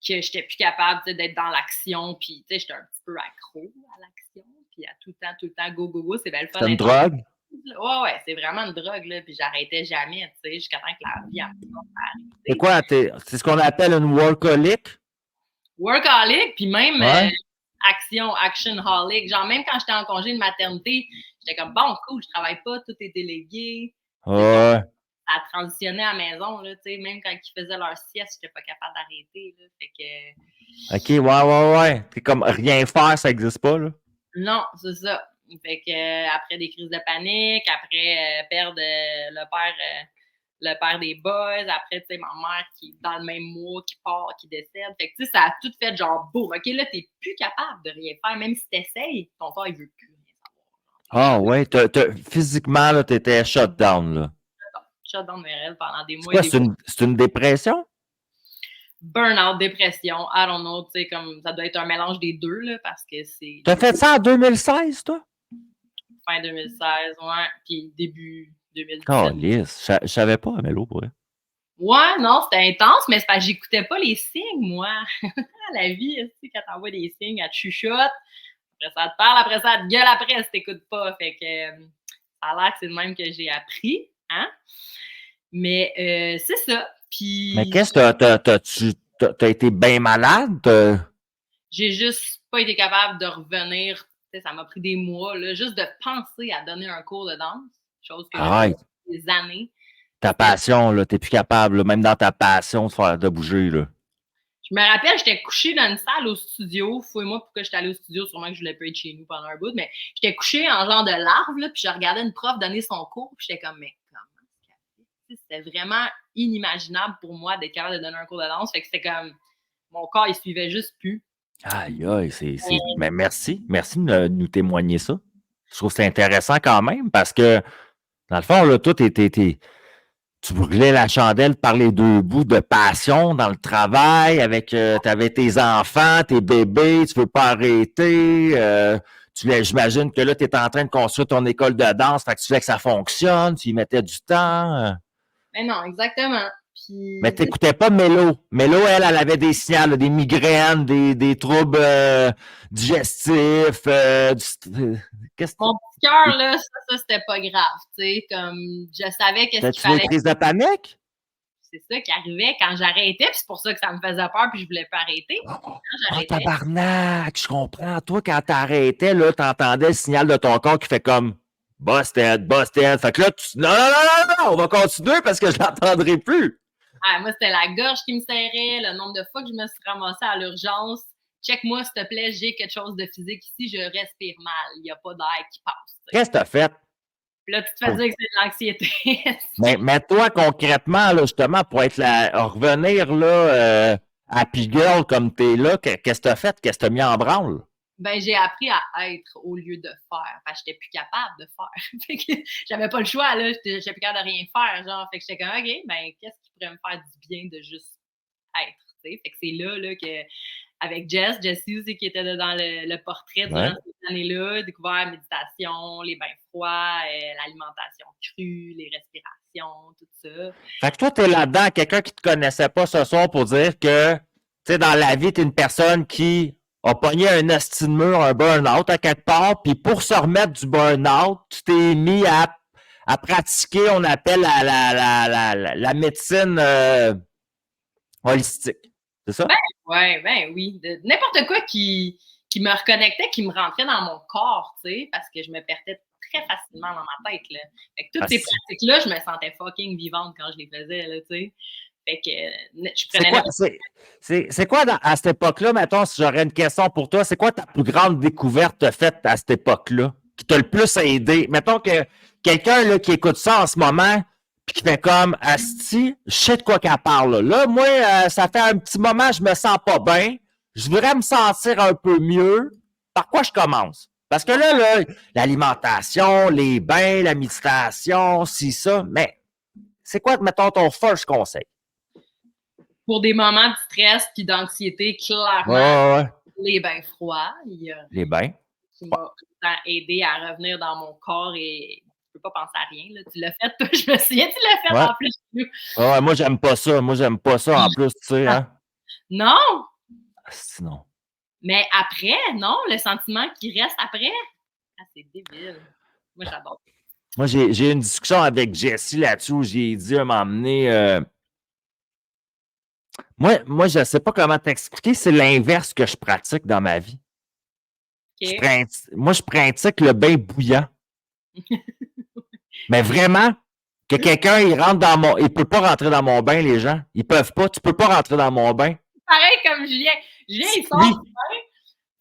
que j'étais plus capable d'être dans l'action. Puis j'étais un petit peu accro à l'action. Puis à tout le temps, go, go, go. C'est bien le fun. C'est une drogue? Ouais, c'est vraiment une drogue. Là, puis j'arrêtais jamais, jusqu'à temps que la vie arrive. C'est quoi? C'est ce qu'on appelle une workaholic? Workaholic, puis même actionholic. Genre, même quand j'étais en congé de maternité, j'étais comme, bon, cool, je travaille pas, tout est délégué. Ouais. Ça transitionnait à la maison, là, même quand ils faisaient leur sieste, j'étais pas capable d'arrêter. Là, fait que... OK, ouais. C'est comme rien faire, ça n'existe pas, là? Non, c'est ça. Fait que après des crises de panique, après perdre le père des boys, après, tu sais, ma mère qui, dans le même mois, qui part, qui décède. Fait que, tu sais, ça a tout fait genre, boum, OK, là, t'es plus capable de rien faire. Même si t'essayes, ton corps, il veut plus rien savoir. Ah, ouais, physiquement, là, t'étais shut down, là. Shut down de rêve pendant des mois. C'est quoi, c'est une dépression? burn-out, dépression, I don't know, tu sais, comme ça doit être un mélange des deux, là, parce que c'est T'as fait ça en 2016, toi? fin 2016, ouais, puis début 2017. Calisse, je savais pas, Amélo, pour vrai. Ouais, non, c'était intense, mais c'est parce que j'écoutais pas les signes, moi. La vie, tu sais, quand t'envoies des signes, elle te chuchote, après ça te parle, après ça elle te gueule après si t'écoutes pas. Fait que ça a l'air que c'est le même que j'ai appris, hein? Mais c'est ça. Mais Puis qu'est-ce que t'as été bien malade? j'ai juste pas été capable de revenir. Tu sais, ça m'a pris des mois, là, juste de penser à donner un cours de danse, chose que je Arrête, faisais des années. ta passion, là, t'es plus capable, là, même dans ta passion, de bouger, là. Je me rappelle, j'étais couchée dans une salle au studio. Fouille-moi pourquoi j'étais allée au studio, sûrement que je voulais pas être chez nous pendant un bout, mais j'étais couchée en genre de larve, là, puis je regardais une prof donner son cours, puis j'étais comme, mais comment? C'était vraiment inimaginable pour moi d'être capable de donner un cours de danse. Fait que c'était comme, mon corps, il suivait juste plus. Aïe, aïe, mais merci de nous témoigner ça. Je trouve que c'est intéressant quand même parce que, dans le fond, là, toi, tu brûlais la chandelle par les deux bouts de passion dans le travail, t'avais tes enfants, tes bébés, tu veux pas arrêter. J'imagine que là, tu es en train de construire ton école de danse, fait que tu fais que ça fonctionne, tu y mettais du temps. Mais non, exactement. Puis, Mais tu n'écoutais pas Mélo. Mélo, elle avait des signaux, là, des migraines, des troubles digestifs. Qu'est-ce que mon petit cœur, là, ça c'était pas grave. Tu sais, comme je savais qu'est-ce qu'il tu des fallait. crises de panique? C'est ça qui arrivait quand j'arrêtais, puis c'est pour ça que ça me faisait peur, puis je voulais pas arrêter. Quand Oh, j'arrêtais, tabarnak, je comprends. Toi, quand t'arrêtais, là, t'entendais le signal de ton corps qui fait comme busted, busted. Fait que là, non, non, non, non, non, on va continuer parce que je l'entendrai plus. moi, c'était la gorge qui me serrait, le nombre de fois que je me suis ramassée à l'urgence. Check-moi, s'il te plaît, j'ai quelque chose de physique ici, je respire mal. Il n'y a pas d'air qui passe. Qu'est-ce que t'as fait? Puis là, tu te fais dire que c'est de l'anxiété. Mais toi, concrètement, là, justement, pour revenir là, happy girl comme t'es là, qu'est-ce que t'as fait? Qu'est-ce que t'as mis en branle? Ben, j'ai appris à être au lieu de faire. Parce que j'étais plus capable de faire. Fait que j'avais pas le choix, là. J'étais plus capable de rien faire, genre. Fait que j'étais comme, OK, ben, qu'est-ce qui pourrait me faire du bien de juste être, tu sais? Fait que c'est là que, avec Jessie aussi, qui était dans le portrait durant cette année-là, découvert la méditation, les bains froids, l'alimentation crue, les respirations, tout ça. Fait que toi, t'es là-dedans, quelqu'un qui te connaissait pas ce soir pour dire que, tu sais, dans la vie, t'es une personne qui a pogné un esti de mur, un burn-out à quelque part, puis pour se remettre du burn-out, tu t'es mis à pratiquer, on appelle la médecine holistique. C'est ça? Ben oui. N'importe quoi qui me reconnectait, qui me rentrait dans mon corps, tu sais, parce que je me perdais très facilement dans ma tête, là. Fait que toutes ces pratiques-là, je me sentais fucking vivante quand je les faisais, là, tu sais. Fait que je prenais... C'est quoi à cette époque-là, mettons, si j'aurais une question pour toi, c'est quoi ta plus grande découverte faite à cette époque-là qui t'a le plus aidé? Mettons que quelqu'un là, qui écoute ça en ce moment puis qui fait comme Asti, je sais de quoi qu'elle parle. Là, moi, ça fait un petit moment, je me sens pas bien. Je voudrais me sentir un peu mieux. Par quoi je commence? Parce que là, l'alimentation, les bains, la méditation, si ça, mais c'est quoi, mettons, ton first conseil? Pour des moments de stress puis d'anxiété, clairement, les bains froids. Les bains. Qui m'a aidé à revenir dans mon corps et je peux pas penser à rien. Là. Tu l'as fait, toi, je me souviens, tu l'as fait en plus. Moi, j'aime pas ça. Moi, j'aime pas ça en plus, tu sais. Hein? Non! Sinon. Mais après, non, le sentiment qui reste après, c'est débile. Moi, j'adore. Moi, j'ai eu une discussion avec Jessie là-dessus où j'ai dit à m'emmener. Moi, je ne sais pas comment t'expliquer. C'est l'inverse que je pratique dans ma vie. Okay. Moi, je pratique le bain bouillant. Mais vraiment, que quelqu'un, il rentre dans mon... Il peut pas rentrer dans mon bain, les gens. Ils peuvent pas. Tu peux pas rentrer dans mon bain. Pareil comme Julien. Julien, il sort du bain.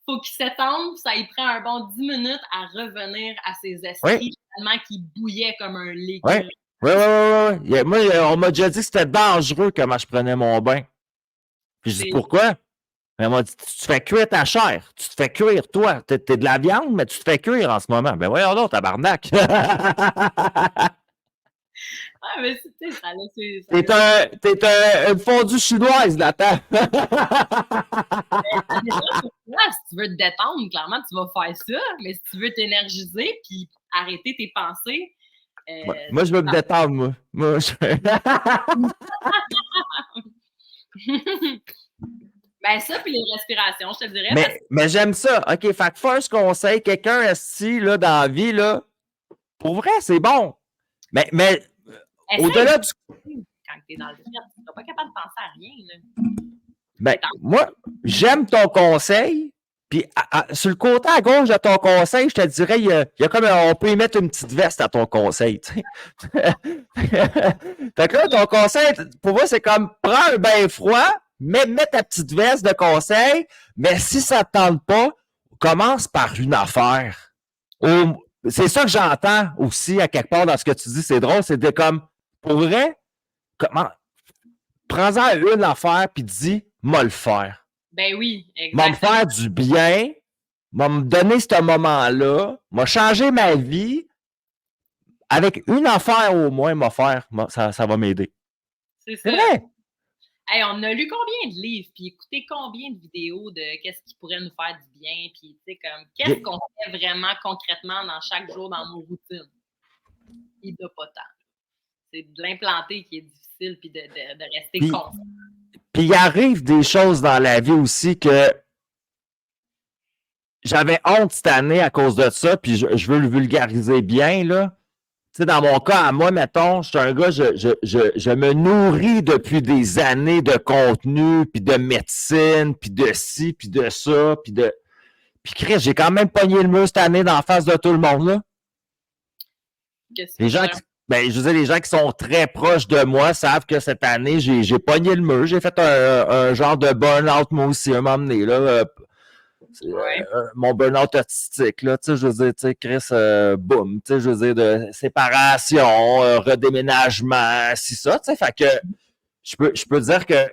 Faut qu'il s'étende. Ça il prend un bon 10 minutes à revenir à ses esprits tellement qu'il bouillait comme un légume. Oui. Moi, on m'a déjà dit que c'était dangereux comment je prenais mon bain. Puis je dis pourquoi? Elle m'a dit, tu te fais cuire ta chair. Tu te fais cuire, toi. T'es de la viande, mais tu te fais cuire en ce moment. Ben voyons donc, tabarnak. Ah, mais tu sais, ça T'es laisse une fondue chinoise, là-dedans. ça dépend pour toi. Si tu veux te détendre, clairement, tu vas faire ça. Mais si tu veux t'énergiser puis arrêter tes pensées, Moi, je veux me ça détendre, moi. ben ça, puis les respirations, je te dirais, parce que Mais j'aime ça. OK, fait que first conseil, quelqu'un assis là, dans la vie, là, pour vrai, c'est bon. Mais essaye au-delà du. quand tu es dans le stress. Tu seras pas capable de penser à rien, là. Ben, C'est en moi, j'aime ton conseil. Puis sur le côté à gauche de ton conseil, je te dirais, il y a comme on peut y mettre une petite veste à ton conseil. Tu sais. Fait que là, ton conseil, pour moi, c'est comme prends un bain froid, mets ta petite veste de conseil, mais si ça ne te tente pas, commence par une affaire. ouais, C'est ça que j'entends aussi à quelque part dans ce que tu dis, c'est drôle, c'est de comme, pour vrai, comment, prends-en une affaire puis dis, moi le faire. ben oui, M'a me exactement. faire du bien, m'a me donner ce moment-là, m'a changé ma vie. Avec une affaire au moins, m'a faire, ça va m'aider. C'est C'est ça. vrai. Hey, on a lu combien de livres, puis écouté combien de vidéos de qu'est-ce qui pourrait nous faire du bien, puis tu sais, comme, qu'est-ce qu'on fait vraiment concrètement dans chaque jour dans nos routines? Il n'y a pas tant. C'est de l'implanter qui est difficile, puis de rester Puis, constant. puis il arrive des choses dans la vie aussi que j'avais honte cette année à cause de ça, puis je veux le vulgariser bien, là. Tu sais, dans mon cas, à moi, mettons, je suis un gars, je me nourris depuis des années de contenu, puis de médecine, puis de ci, puis de ça, puis de. Puis Chris, j'ai quand même pogné le mur cette année dans la face de tout le monde, là. Qu'est-ce que tu Les veux gens dire? qui, ben, je veux dire, les gens qui sont très proches de moi savent que cette année, j'ai pogné le mur. J'ai fait un genre de burn-out, moi aussi, un moment donné, là. Ouais. Mon burn-out artistique, là, tu sais, je veux dire, tu sais, Chris, boum, tu sais, je veux dire, de séparation, redéménagement, si ça, tu sais, fait que je peux dire que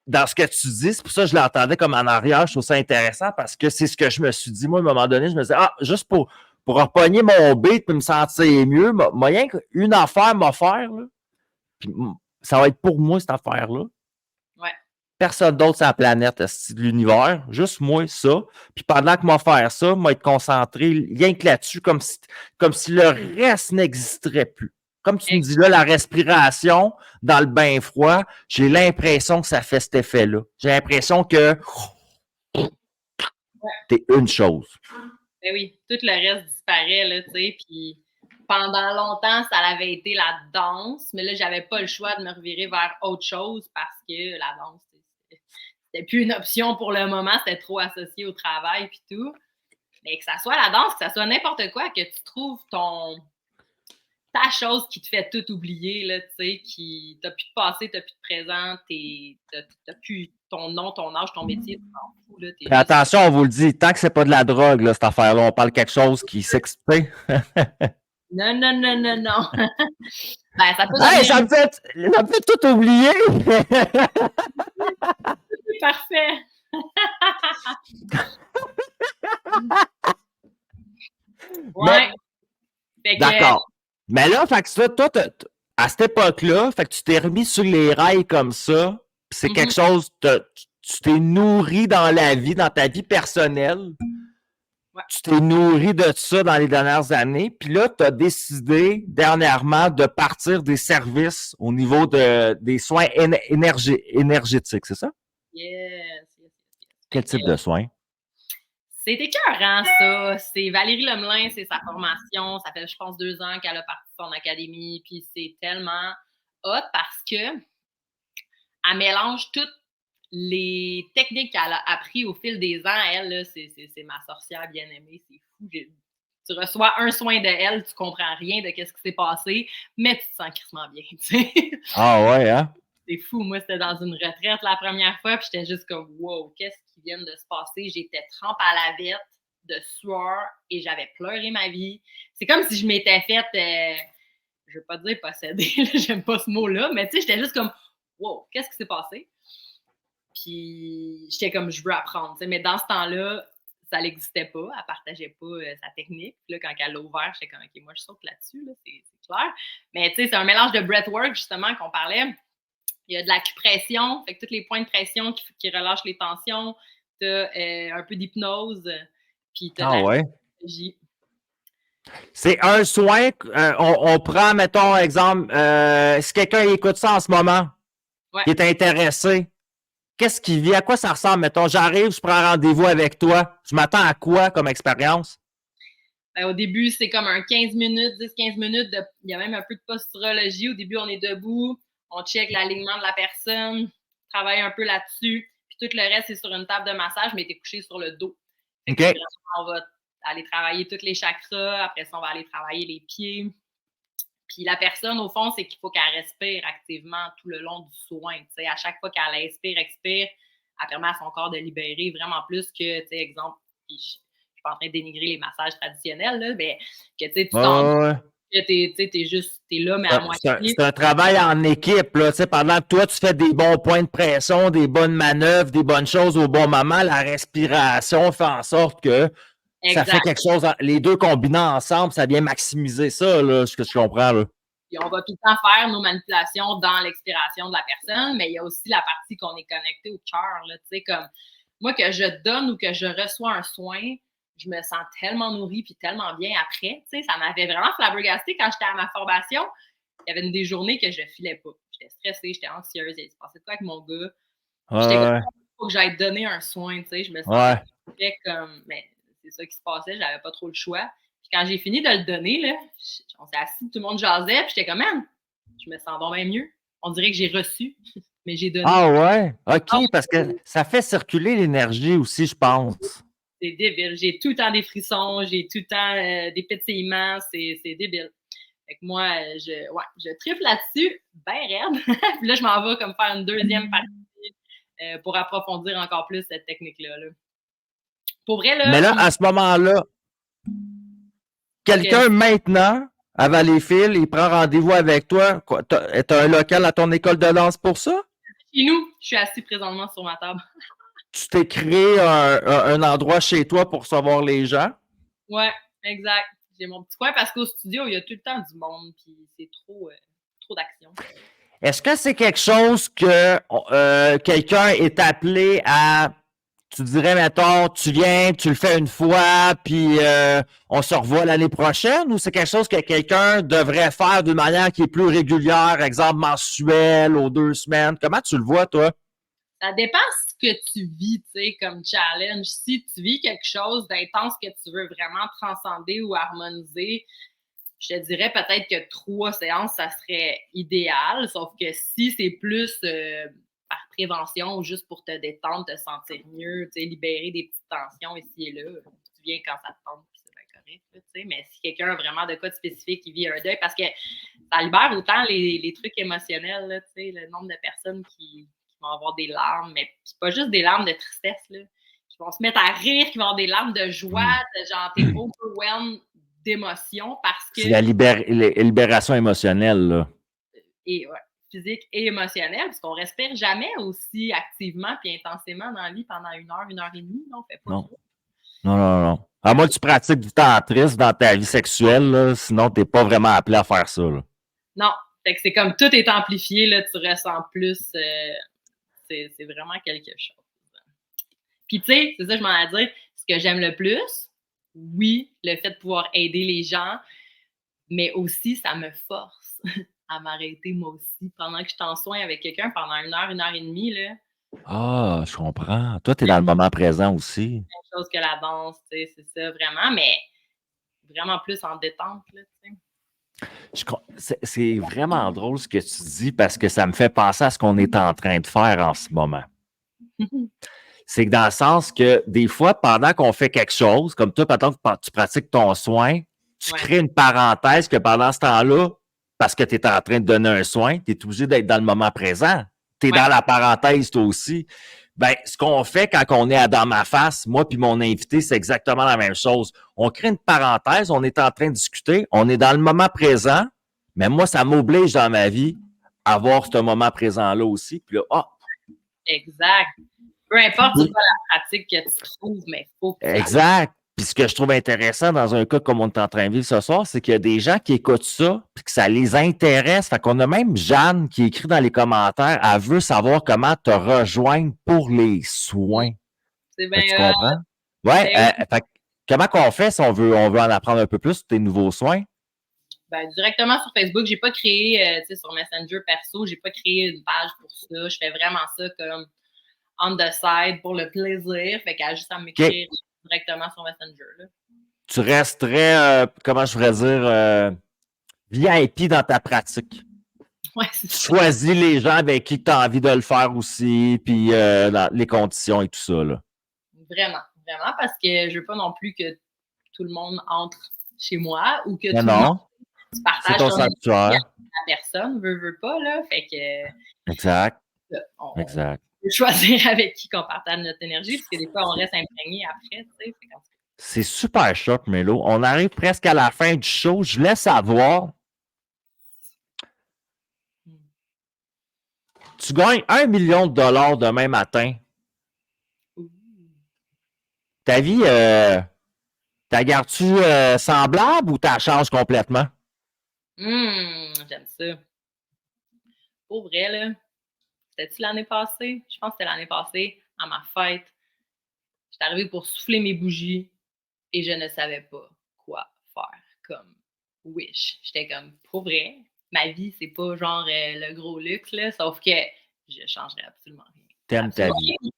dans ce que tu dis, c'est pour ça que je l'entendais comme en arrière, je trouve ça intéressant parce que c'est ce que je me suis dit, moi, à un moment donné, je me disais, juste pour repogner mon beat et me sentir mieux, moyen qu'une affaire m'a faire, là, puis ça va être pour moi, cette affaire-là. Ouais. Personne d'autre sur la planète, de l'univers, juste moi, ça. Puis pendant que moi faire ça, moi être concentré rien que là-dessus, comme si le reste n'existerait plus. Comme tu me dis là, la respiration dans le bain froid, j'ai l'impression que ça fait cet effet-là. J'ai l'impression que t'es une chose. Ben oui, tout le reste disparaît, là, tu sais, puis pendant longtemps, ça avait été la danse, mais là, j'avais pas le choix de me revirer vers autre chose parce que la danse, c'était plus une option pour le moment, c'était trop associé au travail puis tout. Mais que ça soit la danse, que ça soit n'importe quoi, que tu trouves ta chose qui te fait tout oublier, là, tu sais, qui t'as plus de passé, t'as plus de présent, t'as plus ton nom, ton âge, ton métier, tu t'en fous, là, t'es Puis juste... attention, on vous le dit, tant que c'est pas de la drogue, là, cette affaire-là, on parle quelque chose qui s'explique. Non, non, non, non, non. Ben, ça peut Hey, devenir ça me fait tout oublier! parfait. Mais Ouais. Fait que, d'accord. Mais là, fait que ça, toi, à cette époque-là, fait que tu t'es remis sur les rails comme ça, puis c'est quelque chose, tu t'es nourri dans la vie, dans ta vie personnelle, ouais, tu t'es nourri de ça dans les dernières années, puis là, tu as décidé dernièrement de partir des services au niveau des soins énergétiques, c'est ça? yes, yes, yes. Fait Quel que type de soins? c'est écœurant, ça. C'est Valérie Lemelin, c'est sa formation. Ça fait, je pense, 2 ans qu'elle a parti son académie. Puis c'est tellement hot parce que elle mélange toutes les techniques qu'elle a appris au fil des ans. Elle, là, c'est ma sorcière bien-aimée. C'est fou. Tu reçois un soin de elle, tu comprends rien de ce qui s'est passé, mais tu te sens crissement bien. Ah ouais, hein? C'est fou. Moi, c'était dans une retraite la première fois, puis j'étais juste comme, wow, qu'est-ce qui vient de se passer? J'étais trempe à la vête de sueur et j'avais pleuré ma vie. C'est comme si je m'étais faite, je veux pas dire posséder, j'aime pas ce mot-là, mais tu sais, j'étais juste comme, wow, qu'est-ce qui s'est passé? Puis j'étais comme, je veux apprendre. Mais dans ce temps-là, ça n'existait pas. Elle partageait pas sa technique. Puis là, quand elle l'a ouvert, j'étais comme, OK, moi, je saute là-dessus. Là, c'est clair. Mais tu sais, c'est un mélange de breathwork, justement, qu'on parlait. Il y a de l'acupression, fait que tous les points de pression qui relâchent les tensions. Tu as un peu d'hypnose, puis tu as de Ah la ouais? régie. C'est un soin, on prend, mettons, exemple, si quelqu'un écoute ça en ce moment, Ouais. qui est intéressé, qu'est-ce qui vit? À quoi ça ressemble? Mettons, j'arrive, je prends rendez-vous avec toi. Je m'attends à quoi comme expérience? Ben, au début, c'est comme un 15 minutes, 10-15 minutes. Il y a même un peu de posturologie. Au début, on est debout, on check l'alignement de la personne, travaille un peu là-dessus. Puis tout le reste, c'est sur une table de massage, mais tu es couché sur le dos. Fait que on va aller travailler tous les chakras. Après ça, on va aller travailler les pieds. Puis la personne, au fond, c'est qu'il faut qu'elle respire activement tout le long du soin. T'sais. À chaque fois qu'elle inspire, expire, elle permet à son corps de libérer vraiment plus que, exemple, je suis pas en train de dénigrer les massages traditionnels, là, mais que tu t'en que t'es là, mais à moitié. C'est un travail en équipe. Là, pendant que toi, tu fais des bons points de pression, des bonnes manœuvres, des bonnes choses au bon moment, la respiration fait en sorte que ça fait quelque chose. Les deux combinés ensemble, ça vient maximiser ça, là, ce que je comprends. Là. Puis on va tout le temps faire nos manipulations dans l'expiration de la personne, mais il y a aussi la partie qu'on est connecté au cœur. Tu sais, comme moi, que je donne ou que je reçois un soin, je me sens tellement nourrie puis tellement bien après. Tu sais, ça m'avait vraiment flabbergasté quand j'étais à ma formation. Il y avait des journées que je filais pas. J'étais stressée, j'étais anxieuse. Il se passait quoi avec mon gars? J'étais comme, il faut que j'aille donner un soin. Tu sais, je me sentais comme, mais c'est ça qui se passait. J'avais pas trop le choix. Puis quand j'ai fini de le donner, là, on s'est assis, tout le monde jasait. Puis j'étais comme, man, je me sens bien mieux. On dirait que j'ai reçu, mais j'ai donné. Ah ouais? OK, parce que ça fait circuler l'énergie aussi, je pense. C'est débile. J'ai tout le temps des frissons, j'ai tout le temps des pétillements. C'est débile. Fait que moi, je triple là-dessus, ben raide. Puis là, je m'en vais comme faire une deuxième partie pour approfondir encore plus cette technique-là. Là. Pour vrai, là. Mais là, à ce moment-là, quelqu'un maintenant, à Valleyfield, il prend rendez-vous avec toi. T'as un local à ton école de danse pour ça? Chez nous, je suis assis présentement sur ma table. Tu t'es créé un endroit chez toi pour recevoir les gens? Ouais, exact. J'ai mon petit coin parce qu'au studio, il y a tout le temps du monde, puis c'est trop d'action. Est-ce que c'est quelque chose que quelqu'un est appelé à, tu dirais, mettons, tu viens, tu le fais une fois, puis on se revoit l'année prochaine, ou c'est quelque chose que quelqu'un devrait faire d'une manière qui est plus régulière, exemple mensuelle, aux 2 semaines? Comment tu le vois, toi? Ça dépend ce que tu vis, tu sais, comme challenge. Si tu vis quelque chose d'intense que tu veux vraiment transcender ou harmoniser, je te dirais peut-être que 3 séances, ça serait idéal. Sauf que si c'est plus par prévention ou juste pour te détendre, te sentir mieux, tu sais, libérer des petites tensions ici et là, tu viens quand ça te tente, puis c'est bien correct. Là, tu sais. Mais si quelqu'un a vraiment de cas spécifiques qui vit un deuil, parce que ça libère autant les trucs émotionnels, là, tu sais, le nombre de personnes qui vont avoir des larmes, mais pas juste des larmes de tristesse, là, qui vont se mettre à rire, qui vont avoir des larmes de joie, de genre t'es overwhelmed d'émotions parce que... C'est la libération émotionnelle, là. Et, ouais, physique et émotionnelle, parce qu'on respire jamais aussi activement puis intensément dans la vie pendant 1 heure et demie, on fait pas Non. ça. Non. À moins que tu pratiques du tantrisme dans ta vie sexuelle, là, sinon t'es pas vraiment appelé à faire ça. Là. Non, fait que c'est comme tout est amplifié, là, tu ressens plus, c'est vraiment quelque chose. Puis tu sais, c'est ça que je m'en ai à dire, ce que j'aime le plus, oui, le fait de pouvoir aider les gens, mais aussi ça me force à m'arrêter moi aussi pendant que je suis en soin avec quelqu'un pendant 1 heure et demie, là. Ah, je comprends. Toi, tu es dans le moment présent aussi. Même chose que la danse, tu sais, c'est ça, vraiment, mais vraiment plus en détente, là, tu sais. C'est vraiment drôle ce que tu dis parce que ça me fait penser à ce qu'on est en train de faire en ce moment. C'est que dans le sens que des fois, pendant qu'on fait quelque chose, comme toi, pendant que tu pratiques ton soin, tu crées une parenthèse que pendant ce temps-là, parce que tu es en train de donner un soin, tu es obligé d'être dans le moment présent. Tu es dans la parenthèse, toi aussi. Ben, ce qu'on fait quand on est à dans ma face, moi puis mon invité, c'est exactement la même chose. On crée une parenthèse, on est en train de discuter, on est dans le moment présent, mais moi, ça m'oblige dans ma vie à avoir ce moment présent-là aussi. Puis là, Exact. Peu importe c'est quoi la pratique que tu trouves, mais il faut que exact. Puis ce que je trouve intéressant dans un cas comme on est en train de vivre ce soir, c'est qu'il y a des gens qui écoutent ça, puis que ça les intéresse. Fait qu'on a même Jeanne qui écrit dans les commentaires, elle veut savoir comment te rejoindre pour les soins. C'est Fait que tu bien, comprends? Ouais. ben oui. Fait que comment qu'on fait si on veut en apprendre un peu plus sur tes nouveaux soins? Ben, directement sur Facebook, j'ai pas créé, tu sais, sur Messenger perso, j'ai pas créé une page pour ça. Je fais vraiment ça comme on the side pour le plaisir. Fait qu'elle a juste à m'écrire directement sur Messenger, là. Tu restes très, comment je pourrais dire, VIP dans ta pratique. Ouais, c'est Tu ça. choisis les gens avec qui tu as envie de le faire aussi, puis dans les conditions et tout ça, là. Vraiment, vraiment, parce que je veux pas non plus que tout le monde entre chez moi ou que Non, tout le monde non, c'est partage ton son énergie sanctuaire. avec la personne, veut pas, là. Fait que Exact, on exact. peut choisir avec qui qu'on partage notre énergie, parce que des fois, on reste imprégné après, tu sais. Fait qu'en tout cas, C'est super choc, Mélo. On arrive presque à la fin du show. Je voulais savoir, tu gagnes 1 million de dollars demain matin. ouh. Ta vie, t'as gardes-tu semblable ou t'as changes complètement? J'aime ça. Pour vrai, là, c'était-tu l'année passée? Je pense que c'était l'année passée, à ma fête. J'étais arrivée pour souffler mes bougies et je ne savais pas quoi faire comme wish. J'étais comme, pour vrai, ma vie, c'est pas genre le gros luxe, là, sauf que je changerais absolument rien. T'aimes ta Absolument vie. rien.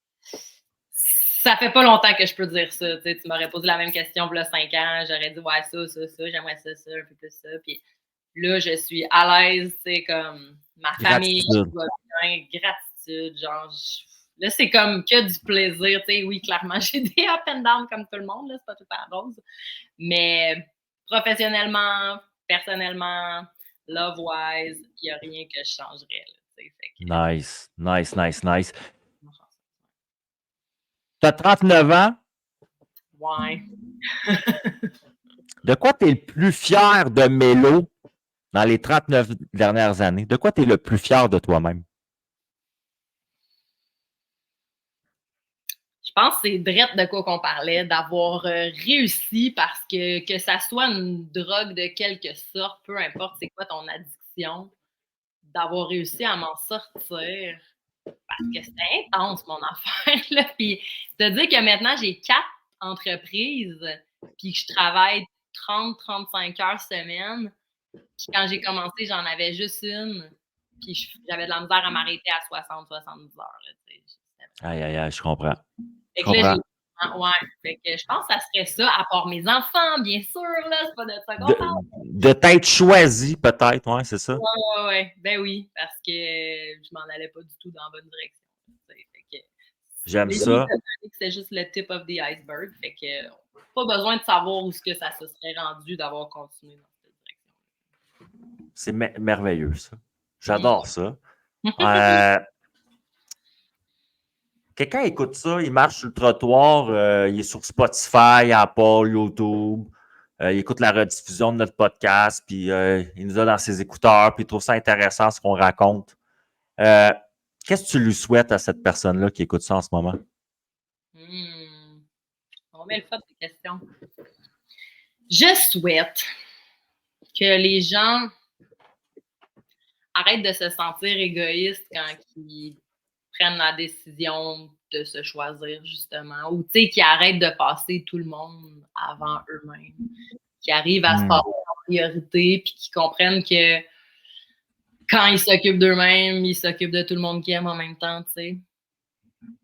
Ça fait pas longtemps que je peux dire ça. Tu sais, tu m'aurais posé la même question il y a 5 ans, j'aurais dit ouais, ça, j'aimerais ça, un peu plus ça. Puis là, je suis à l'aise, tu sais, comme ma famille, Gratitude. tout va bien, gratitude, genre, là, c'est comme que du plaisir, tu sais, oui, clairement, j'ai des up and down comme tout le monde, là, c'est pas tout à rose, mais professionnellement, personnellement, love-wise, il n'y a rien que je changerais, là, tu sais, fait que, Nice, nice, nice, nice. ma chance. T'as 39 ans. Ouais. De quoi tu es le plus fier de Mélo dans les 39 dernières années? De quoi tu es le plus fier de toi-même? Je pense que c'est drette de quoi qu'on parlait, d'avoir réussi parce que ça soit une drogue de quelque sorte, peu importe c'est quoi ton addiction, d'avoir réussi à m'en sortir parce que c'était intense mon affaire. Là. Puis te dire que maintenant j'ai 4 entreprises puis que je travaille 30-35 heures semaine. Puis quand j'ai commencé, j'en avais juste une. Puis j'avais de la misère à m'arrêter à 60-70 heures. Là, Aïe, aïe, aïe, je comprends. Je fait que là, comprends. ouais. Fait que je pense que ça serait ça, à part mes enfants, bien sûr, là. C'est pas de ça qu'on De, parle. de t'être choisi, peut-être, ouais, c'est ça. Ouais. Ben oui, parce que je m'en allais pas du tout dans la bonne direction. Fait que J'aime les ça. c'est juste le tip of the iceberg. Fait que pas besoin de savoir où ce que ça se serait rendu d'avoir continué dans cette direction. C'est merveilleux, ça. J'adore ça. Quelqu'un écoute ça, il marche sur le trottoir, il est sur Spotify, Apple, YouTube, il écoute la rediffusion de notre podcast, puis il nous a dans ses écouteurs, puis il trouve ça intéressant ce qu'on raconte. Qu'est-ce que tu lui souhaites à cette personne-là qui écoute ça en ce moment? On met le fun des questions. Je souhaite que les gens arrêtent de se sentir égoïstes quand ils prennent la décision de se choisir, justement. Ou, tu sais, qui arrêtent de passer tout le monde avant eux-mêmes. Qui arrivent à se passer en priorité, puis qui comprennent que quand ils s'occupent d'eux-mêmes, ils s'occupent de tout le monde qu'ils aiment en même temps, tu sais.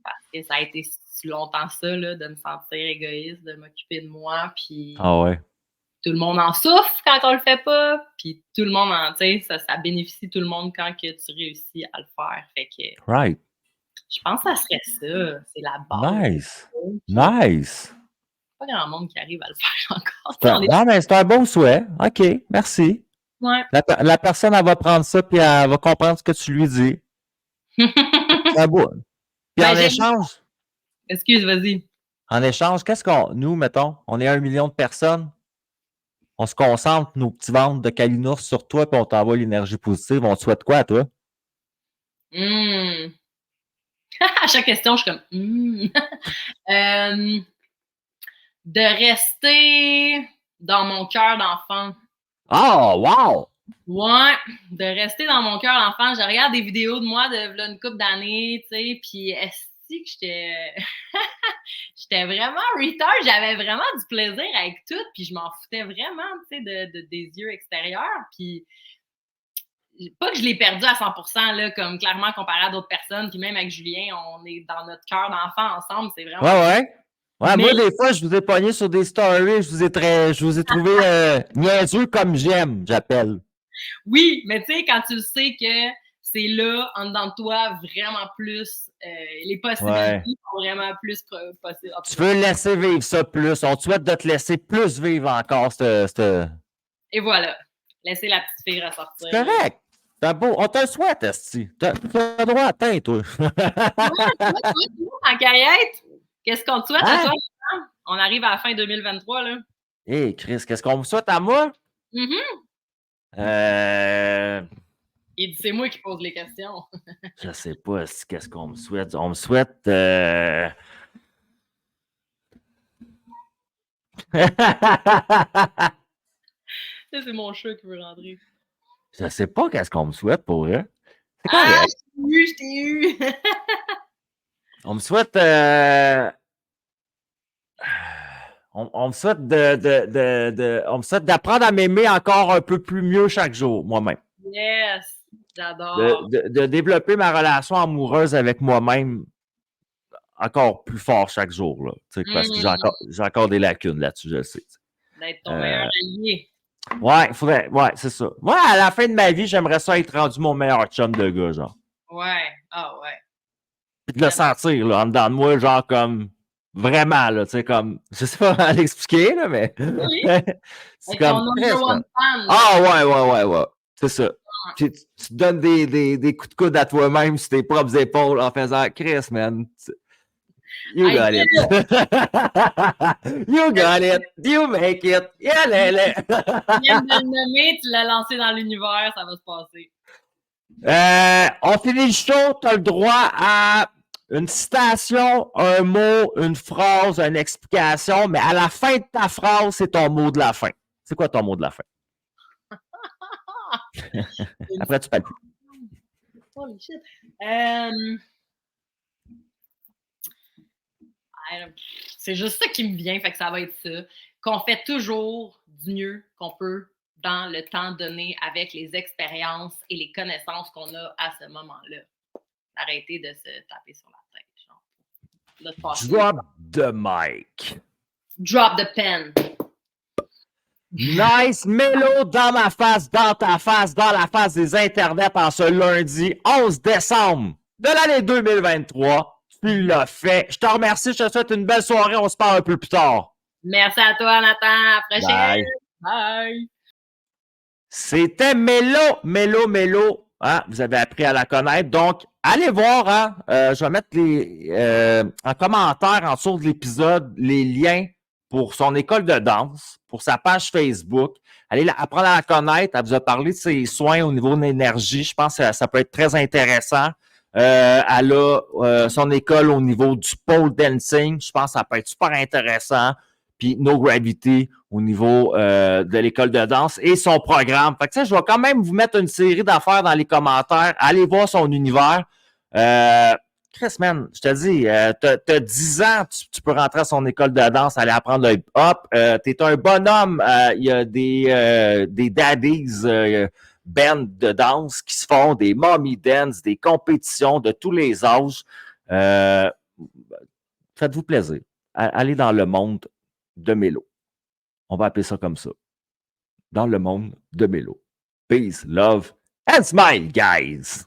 Parce que ça a été si longtemps ça, là, de me sentir égoïste, de m'occuper de moi, puis Ah ouais. tout le monde en souffre quand on le fait pas, puis tout le monde en, tu sais, ça bénéficie tout le monde quand que tu réussis à le faire. Fait que Right. je pense que ça serait ça, c'est la base. Nice. Nice. Pas grand monde qui arrive à le faire encore. Non, mais c'est un beau souhait. OK, merci. Ouais. La personne, elle va prendre ça, puis elle va comprendre ce que tu lui dis. C'est un beau. Puis Ben, en échange, excuse, vas-y. qu'est-ce qu'on. Nous, mettons, on est 1 million de personnes. On se concentre, nos petits ventres de Kalinours sur toi, puis on t'envoie l'énergie positive. On te souhaite quoi à toi? À chaque question, je suis comme De rester dans mon cœur d'enfant. Oh, wow! Ouais, de rester dans mon cœur d'enfant. Je regarde des vidéos de moi de v'là une couple d'années, tu sais, puis esti que j'étais vraiment retard. J'avais vraiment du plaisir avec tout, puis je m'en foutais vraiment, tu sais, des yeux extérieurs. Puis pas que je l'ai perdu à 100%, là, comme clairement comparé à d'autres personnes. Puis même avec Julien, on est dans notre cœur d'enfant ensemble. C'est vraiment. Ouais. Ouais, Mais moi, des fois, je vous ai pogné sur des stories, je vous ai trouvé niaiseux comme j'aime, j'appelle. oui, mais tu sais, quand tu le sais que c'est là, en dedans de toi, vraiment plus, les possibilités Ouais. sont vraiment plus possibles. Tu veux laisser vivre ça plus. On te souhaite de te laisser plus vivre encore Et voilà. Laissez la petite fille ressortir. C'est correct. C'est beau. On te le souhaite, esti. T'as le droit à teint, toi. En caillette, qu'est-ce qu'on te souhaite à Hein? toi? On arrive à la fin 2023, là. Hé, Chris, qu'est-ce qu'on me souhaite à moi? Mm-hmm. Euh... Il dit, c'est moi qui pose les questions. Je sais pas qu'est-ce qu'on me souhaite. On me souhaite. Ça, c'est mon chat qui veut rentrer. Je sais pas qu'est-ce qu'on me souhaite pour eux. C'est Ah, correct. je t'ai eu. On me souhaite. On me souhaite on me souhaite d'apprendre à m'aimer encore un peu plus mieux chaque jour, moi-même. Yes, j'adore. De développer ma relation amoureuse avec moi-même encore plus fort chaque jour. Là, parce que j'ai encore des lacunes là-dessus, je le sais. D'être ton meilleur allié. Ouais, c'est ça. Moi, à la fin de ma vie, j'aimerais ça être rendu mon meilleur chum de gars, genre. Ouais, ah ouais. Puis de le sentir, là, en dedans de moi, genre comme vraiment, là, tu sais, comme, je sais pas comment l'expliquer, là, mais Oui. c'est Avec comme ton number one fan. Ah ouais. C'est ça. Tu te donnes des coups de coude à toi-même sur tes propres épaules en faisant Chris, man. You got it. You got it. You make it. Yeah, lélé. Tu viens de le nommer, tu l'as lancé dans l'univers, ça va se passer. On finit le show, tu as le droit à une citation, un mot, une phrase, une explication, mais à la fin de ta phrase, c'est ton mot de la fin. C'est quoi ton mot de la fin? Après, tu parles plus. Holy shit. C'est juste ça qui me vient, fait que ça va être ça. Qu'on fait toujours du mieux qu'on peut dans le temps donné avec les expériences et les connaissances qu'on a à ce moment-là. Arrêtez de se taper sur la tête. Genre. Drop the mic. Drop the pen. Nice mélo dans ma face, dans ta face, dans la face des internets en ce lundi 11 décembre de l'année 2023. Tu l'as fait. Je te remercie, je te souhaite une belle soirée. On se parle un peu plus tard. Merci à toi, Nathan. À la prochaine. Bye. Bye. C'était Mélo. Hein? Vous avez appris à la connaître. Donc, allez voir. Hein? Je vais mettre en commentaire en dessous de l'épisode les liens pour son école de danse, pour sa page Facebook. Allez apprendre à la connaître. Elle vous a parlé de ses soins au niveau de l'énergie. Je pense que ça peut être très intéressant. Elle a son école au niveau du pole dancing. Je pense que ça peut être super intéressant. Puis No Gravity au niveau de l'école de danse et son programme. Fait que je vais quand même vous mettre une série d'affaires dans les commentaires. Allez voir son univers. Chris, man, je te dis, t'as 10 ans, tu peux rentrer à son école de danse, aller apprendre le hip-hop. T'es un bonhomme. Il y a des daddies bands de danse qui se font, des mommy dance, des compétitions de tous les âges. Faites-vous plaisir. Allez dans le monde de Mélo. On va appeler ça comme ça. Dans le monde de Mélo. Peace, love, and smile, guys!